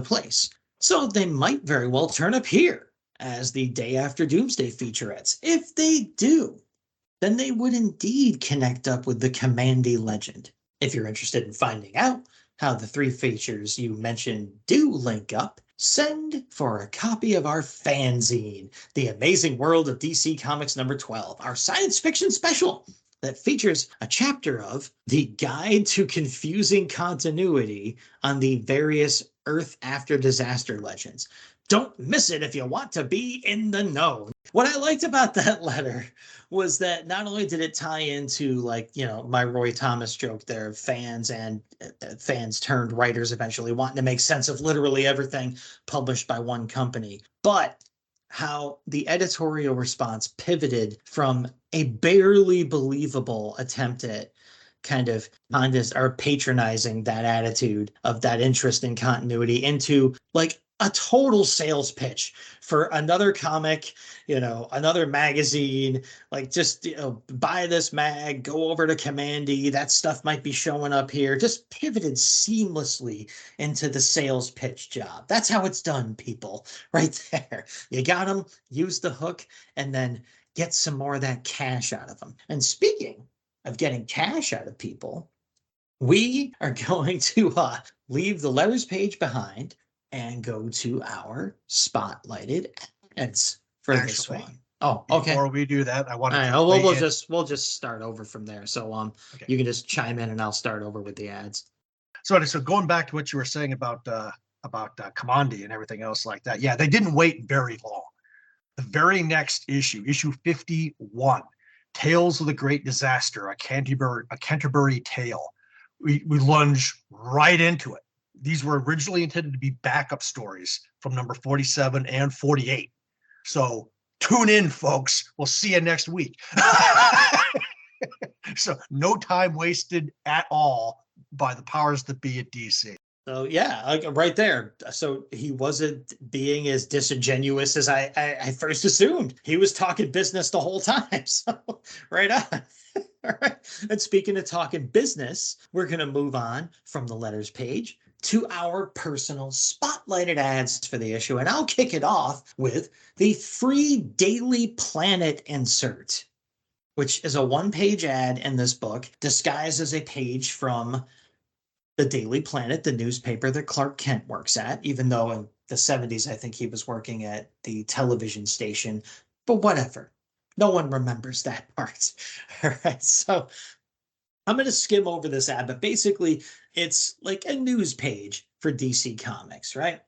place, so they might very well turn up here as the Day After Doomsday featurettes. If they do, then they would indeed connect up with the Kamandi legend. If you're interested in finding out how the three features you mentioned do link up, send for a copy of our fanzine, The Amazing World of DC Comics number 12, our science fiction special that features a chapter of The Guide to Confusing Continuity on the various Earth After Disaster legends. Don't miss it if you want to be in the know. What I liked about that letter was that not only did it tie into, my Roy Thomas joke there of fans and fans turned writers eventually wanting to make sense of literally everything published by one company, but how the editorial response pivoted from a barely believable attempt at kind of are patronizing that attitude of that interest in continuity into like a total sales pitch for another comic, another magazine, like just, buy this mag, go over to Commandy, that stuff might be showing up here, just pivoted seamlessly into the sales pitch job. That's how it's done, people, right there. You got them, use the hook, and then get some more of that cash out of them. And speaking of getting cash out of people, we are going to leave the letters page behind and go to our spotlighted ads for this one. Oh, okay. Before we do that, I want to. We'll just start over from there. So okay. You can just chime in, and I'll start over with the ads. So going back to what you were saying about Commandy and everything else like that. Yeah, they didn't wait very long. The very next issue 51, Tales of the Great Disaster, a Canterbury tale. We lunge right into it. These were originally intended to be backup stories from number 47 and 48. So tune in, folks. We'll see you next week. So no time wasted at all by the powers that be at DC. So yeah, right there. So he wasn't being as disingenuous as I first assumed. He was talking business the whole time. So right on. All right. And speaking of talking business, we're going to move on from the letters page to our personal spotlighted ads for the issue. And I'll kick it off with the free Daily Planet insert, which is a one-page ad in this book disguised as a page from the Daily Planet, the newspaper that Clark Kent works at, even though in the 70s, I think he was working at the television station, but whatever. No one remembers that part. All right, so I'm going to skim over this ad, but basically it's like a news page for DC Comics, right?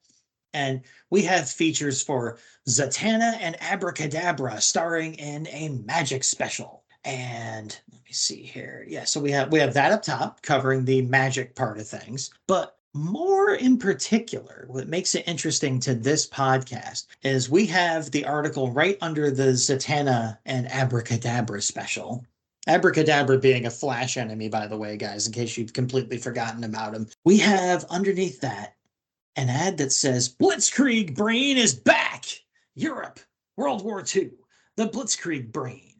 And we have features for Zatanna and Abracadabra starring in a magic special. And let me see here. Yeah, so we have that up top covering the magic part of things. But more in particular, what makes it interesting to this podcast is we have the article right under the Zatanna and Abracadabra special. Abracadabra being a Flash enemy, by the way, guys, in case you've completely forgotten about him. We have underneath that an ad that says, Blitzkrieg Brain is back! Europe, World War II, the Blitzkrieg Brain.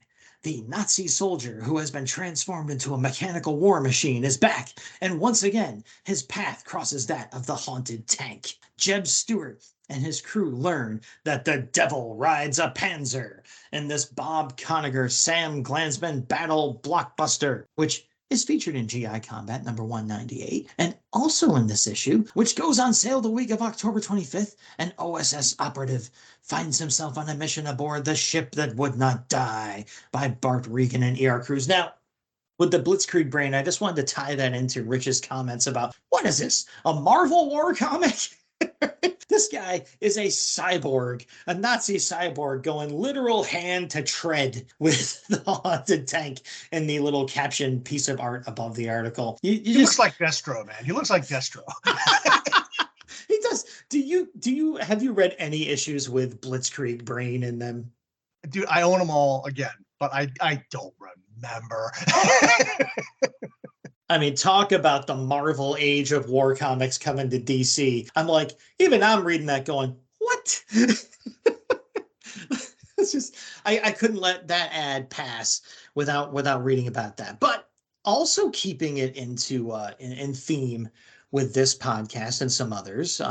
The Nazi soldier who has been transformed into a mechanical war machine is back, and once again, his path crosses that of the haunted tank. Jeb Stewart and his crew learn that the devil rides a Panzer in this Bob Conagher, Sam Glansman battle blockbuster, which is featured in GI Combat number 198, and also in this issue, which goes on sale the week of October 25th, an OSS operative finds himself on a mission aboard the ship that would not die by Bart Regan and ER Cruz. Now, with the Blitzkrieg Brain, I just wanted to tie that into Rich's comments about, what is this, a Marvel War comic? This guy is a cyborg, a Nazi cyborg going literal hand to tread with the haunted tank in the little caption piece of art above the article. He looks like Destro, man. He looks like Destro. He does. Have you read any issues with Blitzkrieg Brain in them? Dude, I own them all again, but I don't remember. I mean, talk about the Marvel Age of War comics coming to DC. I'm like, even I'm reading that going, what? It's just, I couldn't let that ad pass without reading about that. But also keeping it into in theme with this podcast and some others,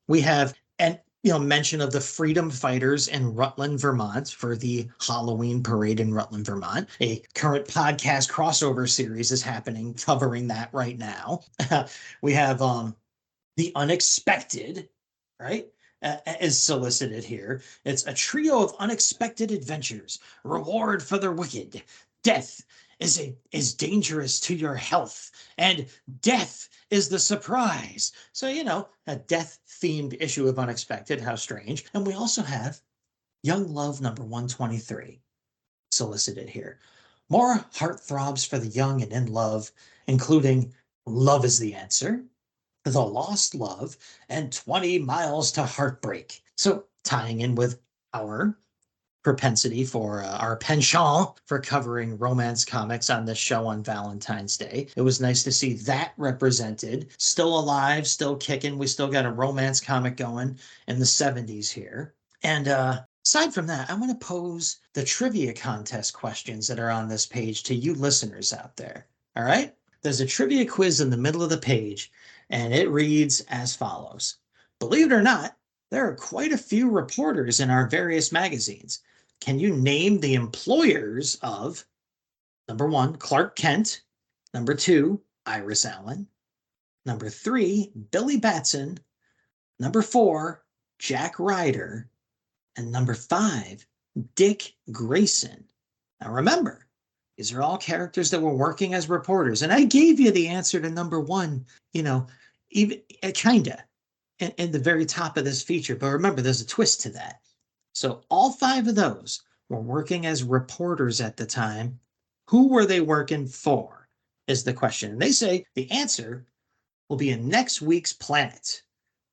we have mention of the freedom fighters in Rutland, Vermont for the Halloween parade in Rutland, Vermont. A current podcast crossover series is happening covering that right now. We have The Unexpected, right? Is solicited here. It's a trio of unexpected adventures. Reward for the wicked. Death is dangerous to your health, and death is the surprise. So, a death-themed issue of Unexpected. How strange. And we also have Young Love number 123 solicited here. More heartthrobs for the young and in love, including Love is the Answer, The Lost Love, and 20 Miles to Heartbreak. So tying in with our propensity for our penchant for covering romance comics on this show on Valentine's Day. It was nice to see that represented. Still alive, still kicking. We still got a romance comic going in the 70s here. And aside from that, I want to pose the trivia contest questions that are on this page to you listeners out there. All right? There's a trivia quiz in the middle of the page, and it reads as follows. Believe it or not, there are quite a few reporters in our various magazines. Can you name the employers of number 1, Clark Kent, number 2, Iris Allen, number 3, Billy Batson, number 4, Jack Ryder, and number 5, Dick Grayson? Now remember, these are all characters that were working as reporters. And I gave you the answer to number 1, even kinda in the very top of this feature. But remember, there's a twist to that. So all 5 of those were working as reporters at the time. Who were they working for is the question. And they say the answer will be in next week's Planet.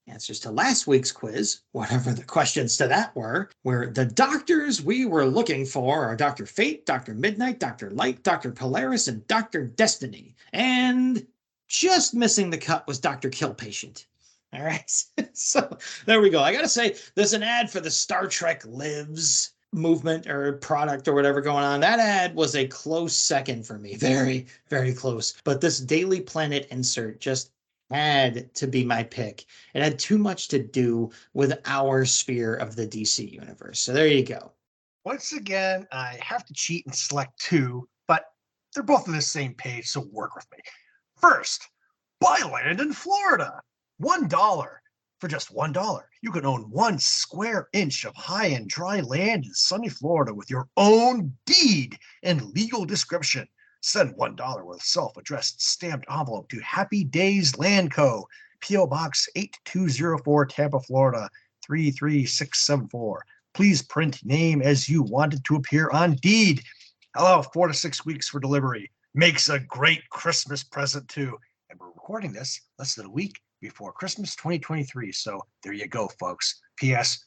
Answers to last week's quiz, whatever the questions to that were the doctors we were looking for are Dr. Fate, Dr. Midnight, Dr. Light, Dr. Polaris, and Dr. Destiny. And just missing the cut was Dr. Kill Patient. All right. So there we go. I got to say, there's an ad for the Star Trek Lives movement or product or whatever going on. That ad was a close second for me. Very, very close. But this Daily Planet insert just had to be my pick. It had too much to do with our sphere of the DC universe. So there you go. Once again, I have to cheat and select 2, but they're both on the same page, so work with me. First, buy land in Florida. $1. For just $1, you can own 1 square inch of high and dry land in sunny Florida with your own deed and legal description. Send $1 with self-addressed stamped envelope to Happy Days Land Co., P.O. Box 8204, Tampa, Florida 33674. Please print name as you want it to appear on deed. Allow 4 to 6 weeks for delivery. Makes a great Christmas present too. And we're recording this less than a week before Christmas 2023. So there you go, folks. P.S.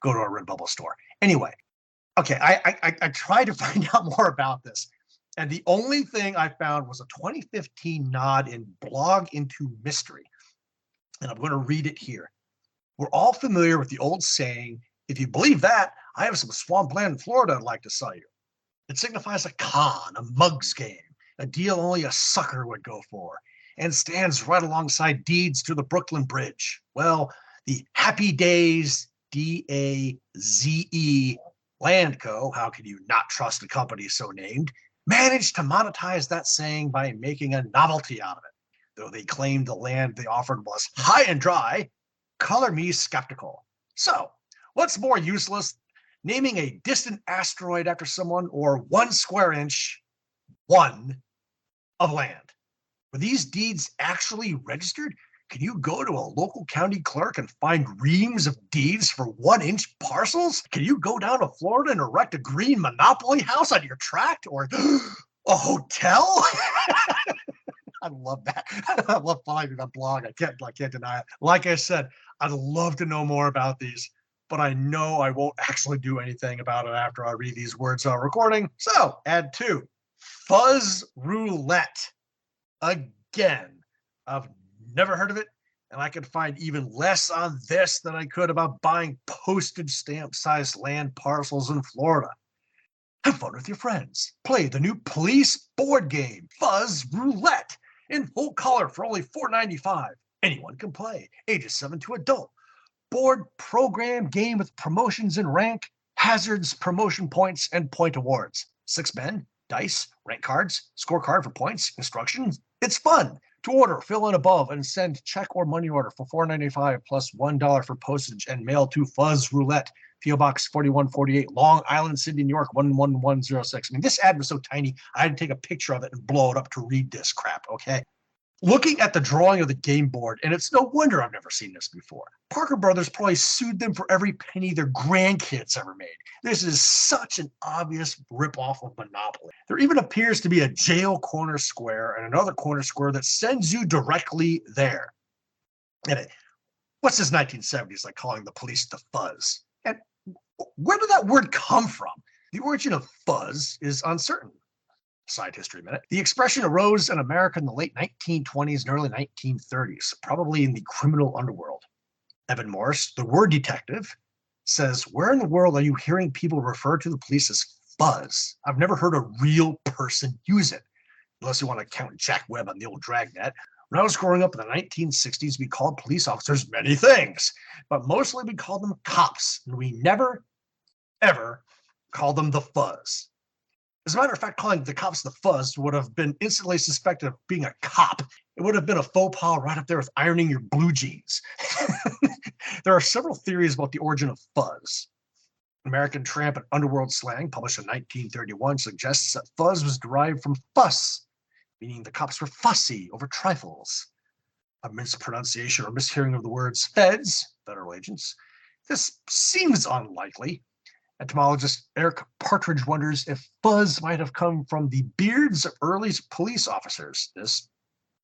Go to a Redbubble store. Anyway, okay, I tried to find out more about this. And the only thing I found was a 2015 nod in Blog into Mystery. And I'm going to read it here. We're all familiar with the old saying, if you believe that, I have some swampland in Florida I'd like to sell you. It signifies a con, a mugs game, a deal only a sucker would go for, and stands right alongside deeds to the Brooklyn Bridge. Well, the Happy Days, D-A-Z-E, Land Co., how can you not trust a company so named, managed to monetize that saying by making a novelty out of it. Though they claimed the land they offered was high and dry, color me skeptical. So, what's more useless, naming a distant asteroid after someone or 1 square inch, of land? Were these deeds actually registered? Can you go to a local county clerk and find reams of deeds for 1-inch parcels? Can you go down to Florida and erect a green monopoly house on your tract or a hotel? I love that. I love following that blog. I can't deny it. Like I said, I'd love to know more about these, but I know I won't actually do anything about it after I read these words on recording. So, add 2. Fuzz Roulette. Again, I've never heard of it, and I could find even less on this than I could about buying postage stamp sized land parcels in Florida. Have fun with your friends. Play the new police board game, Fuzz Roulette, in full color for only $4.95. Anyone can play, ages 7 to adult. Board program game with promotions in rank, hazards, promotion points, and point awards. 6 men, dice, rank cards, scorecard for points, instructions. It's fun. To order, fill in above and send check or money order for $4.95 plus $1 for postage and mail to Fuzz Roulette, P.O. Box 4148, Long Island City, New York 11106. I mean, this ad was so tiny, I had to take a picture of it and blow it up to read this crap, okay? Looking at the drawing of the game board, and it's no wonder I've never seen this before. Parker Brothers probably sued them for every penny their grandkids ever made. This is such an obvious ripoff of Monopoly. There even appears to be a jail corner square and another corner square that sends you directly there. And what's this 1970s like calling the police the fuzz? And Where did that word come from? The origin of fuzz is uncertain. Side history minute. The expression arose in America in the late 1920s and early 1930s, probably in the criminal underworld. Evan Morris, the word detective, says, where in the world are you hearing people refer to the police as fuzz? I've never heard a real person use it, unless you want to count Jack Webb on the old dragnet. When I was growing up in the 1960s, we called police officers many things, but mostly we called them cops, and we never, ever called them the fuzz. As a matter of fact, calling the cops the fuzz would have been instantly suspected of being a cop. It would have been a faux pas right up there with ironing your blue jeans. There are several theories about the origin of fuzz. American Tramp and Underworld slang, published in 1931, suggests that fuzz was derived from fuss, meaning the cops were fussy over trifles. A mispronunciation or mishearing of the words feds, federal agents. This seems unlikely. Entomologist Eric Partridge wonders if fuzz might have come from the beards of early police officers. This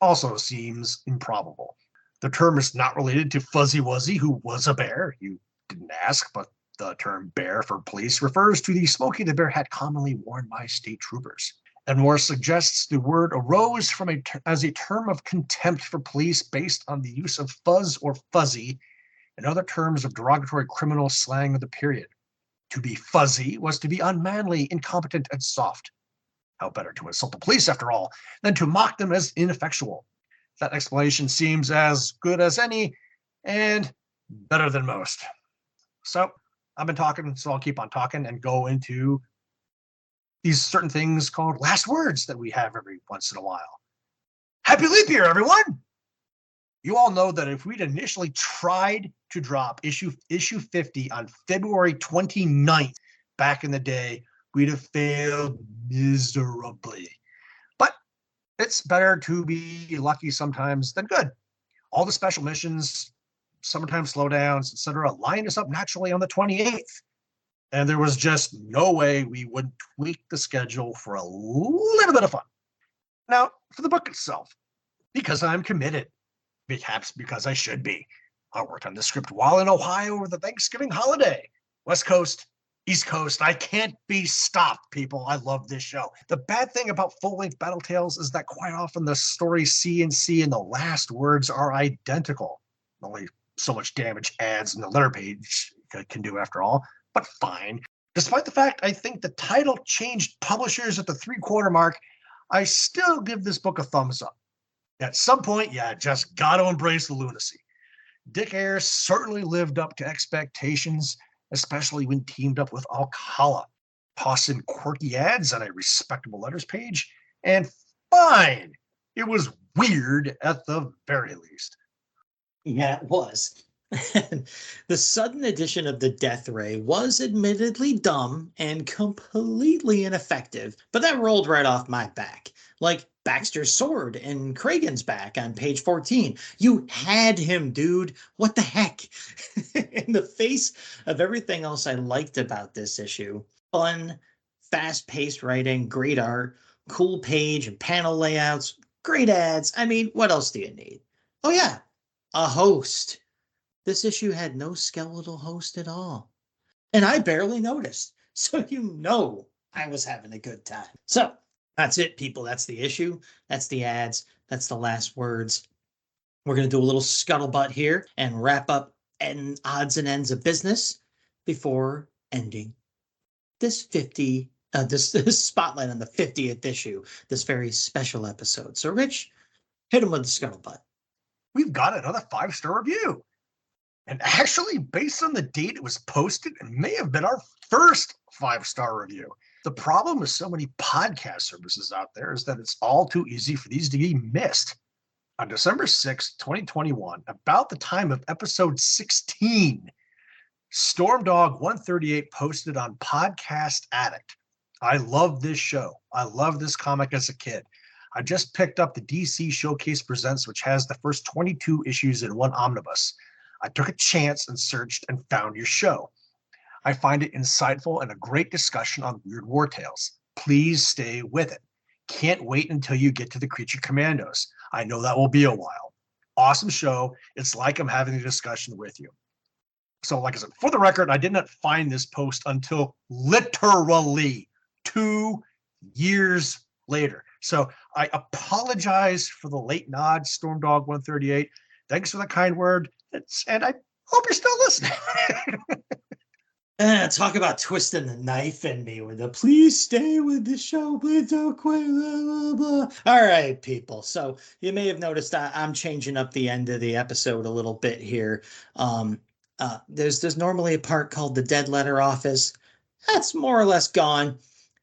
also seems improbable. The term is not related to Fuzzy Wuzzy, who was a bear. You didn't ask, but the term bear for police refers to the Smokey the Bear hat commonly worn by state troopers. And Morris suggests the word arose from as a term of contempt for police based on the use of fuzz or fuzzy and other terms of derogatory criminal slang of the period. To be fuzzy was to be unmanly, incompetent, and soft. How better to insult the police, after all, than to mock them as ineffectual? That explanation seems as good as any and better than most. So I've been talking, so I'll keep on talking and go into these certain things called last words that we have every once in a while. Happy leap year, everyone! You all know that if we'd initially tried to drop issue 50 on February 29th back in the day, we'd have failed miserably. But it's better to be lucky sometimes than good. All the special missions, summertime slowdowns, etc., lined us up naturally on the 28th. And there was just no way we would tweak the schedule for a little bit of fun. Now, for the book itself, because I'm committed, perhaps because I should be. I worked on the script while in Ohio over the Thanksgiving holiday. West Coast, East Coast, I can't be stopped, people. I love this show. The bad thing about full-length Battle Tales is that quite often the stories C and C and the last words are identical. Only so much damage ads in the letter page can do after all, but fine. Despite the fact I think the title changed publishers at the 3/4 mark, I still give this book a thumbs up. At some point, you just got to embrace the lunacy. Dick Ayers certainly lived up to expectations, especially when teamed up with Alcala. Toss in quirky ads on a respectable letters page, and fine, it was weird at the very least. Yeah, it was. The sudden addition of the death ray was admittedly dumb and completely ineffective, but that rolled right off my back. Like Baxter's sword and Kragan's back on page 14. You had him, dude. What the heck? In the face of everything else I liked about this issue, fun, fast-paced writing, great art, cool page and panel layouts, great ads. I mean, what else do you need? Oh yeah, a host. This issue had no skeletal host at all. And I barely noticed. So you know I was having a good time. So that's it, people. That's the issue. That's the ads. That's the last words. We're going to do a little scuttlebutt here and wrap up odds and ends of business before ending this this spotlight on the 50th issue, this very special episode. So Rich, hit him with the scuttlebutt. We've got another 5-star review. And actually, based on the date it was posted, it may have been our first 5-star review. The problem with so many podcast services out there is that it's all too easy for these to be missed. On December 6, 2021, about the time of episode 16, Stormdog138 posted on Podcast Addict. I love this show. I love this comic as a kid. I just picked up the DC Showcase Presents, which has the first 22 issues in one omnibus. I took a chance and searched and found your show. I find it insightful and a great discussion on Weird War Tales. Please stay with it. Can't wait until you get to the Creature Commandos. I know that will be a while. Awesome show. It's like I'm having a discussion with you. So, like I said, for the record, I did not find this post until literally 2 years later. So I apologize for the late nod, Stormdog 138. Thanks for the kind word. And I hope you're still listening. Talk about twisting the knife in me with the please stay with the show, please don't quit. Blah, blah, blah. All right, people. So you may have noticed I'm changing up the end of the episode a little bit here. There's normally a part called the Dead Letter Office. That's more or less gone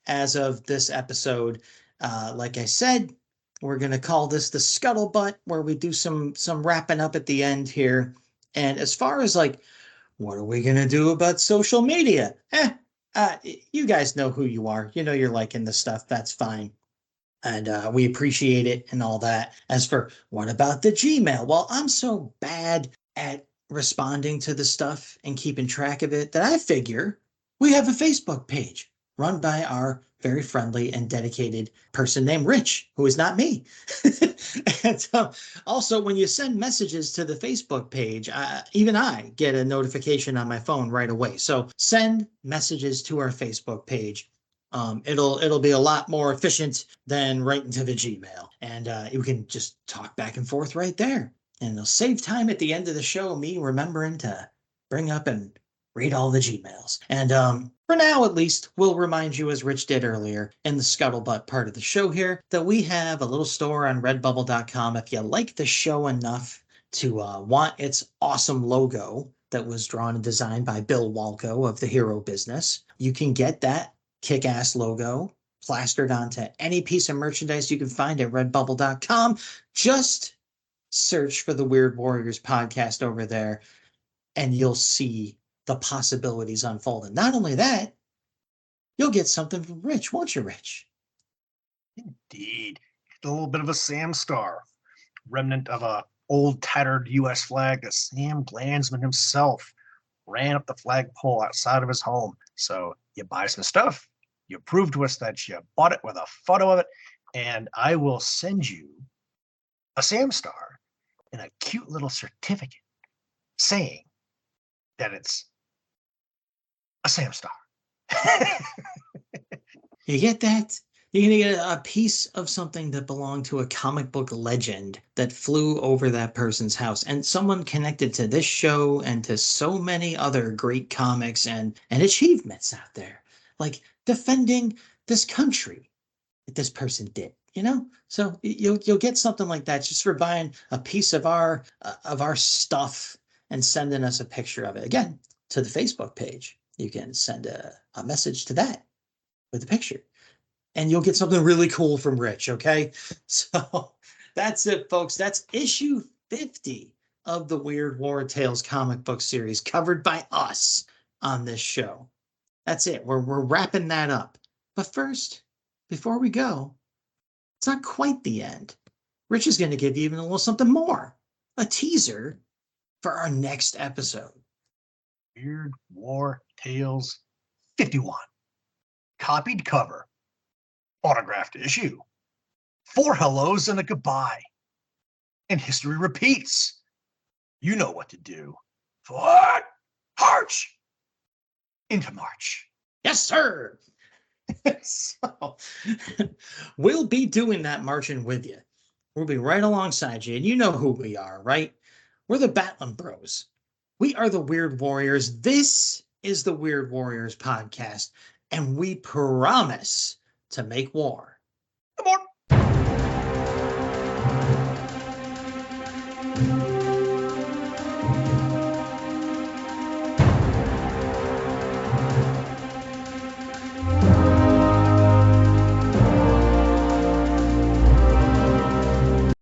as of this episode. Like I said, we're gonna call this the Scuttlebutt, where we do some wrapping up at the end here. And as far as like, what are we going to do about social media? You guys know who you are. You know you're liking the stuff. That's fine. And we appreciate it and all that. As for what about the Gmail? Well, I'm so bad at responding to the stuff and keeping track of it that I figure we have a Facebook page run by our very friendly and dedicated person named Rich, who is not me. And also, when you send messages to the Facebook page, even I get a notification on my phone right away. So send messages to our Facebook page. It'll be a lot more efficient than writing to the Gmail, and you can just talk back and forth right there, and it'll save time at the end of the show, me remembering to bring up and read all the Gmails. And for now, at least, we'll remind you, as Rich did earlier in the Scuttlebutt part of the show here, that we have a little store on redbubble.com. If you like the show enough to want its awesome logo that was drawn and designed by Bill Walko of the Hero Business, you can get that kick-ass logo plastered onto any piece of merchandise you can find at redbubble.com. Just search for the Weird Warriors podcast over there, and you'll see the possibilities unfolding. Not only that, you'll get something from Rich, won't you, Rich? Indeed. A little bit of a Sam star, remnant of a old tattered U.S. flag that Sam Glanzman himself ran up the flagpole outside of his home. So you buy some stuff, you prove to us that you bought it with a photo of it, and I will send you a Sam star and a cute little certificate saying that it's a Sam star. You get that? You're going to get a piece of something that belonged to a comic book legend that flew over that person's house, and someone connected to this show and to so many other great comics and achievements out there, like defending this country that this person did, you know? So you'll get something like that just for buying a piece of our stuff and sending us a picture of it. Again, to the Facebook page, you can send a message to that with a picture, and you'll get something really cool from Rich, okay? So that's it, folks. That's issue 50 of the Weird War Tales comic book series covered by us on this show. That's it. We're wrapping that up. But first, before we go, it's not quite the end. Rich is going to give you even a little something more, a teaser for our next episode. Weird War Tales 51. Copied cover. Autographed issue. 4 hellos and a goodbye. And history repeats. You know what to do. Forward! March! Into March. Yes, sir! So, we'll be doing that marching with you. We'll be right alongside you, and you know who we are, right? We're the Batlin Bros. We are the Weird Warriors. This is the Weird Warriors podcast, and we promise to make war. Come on.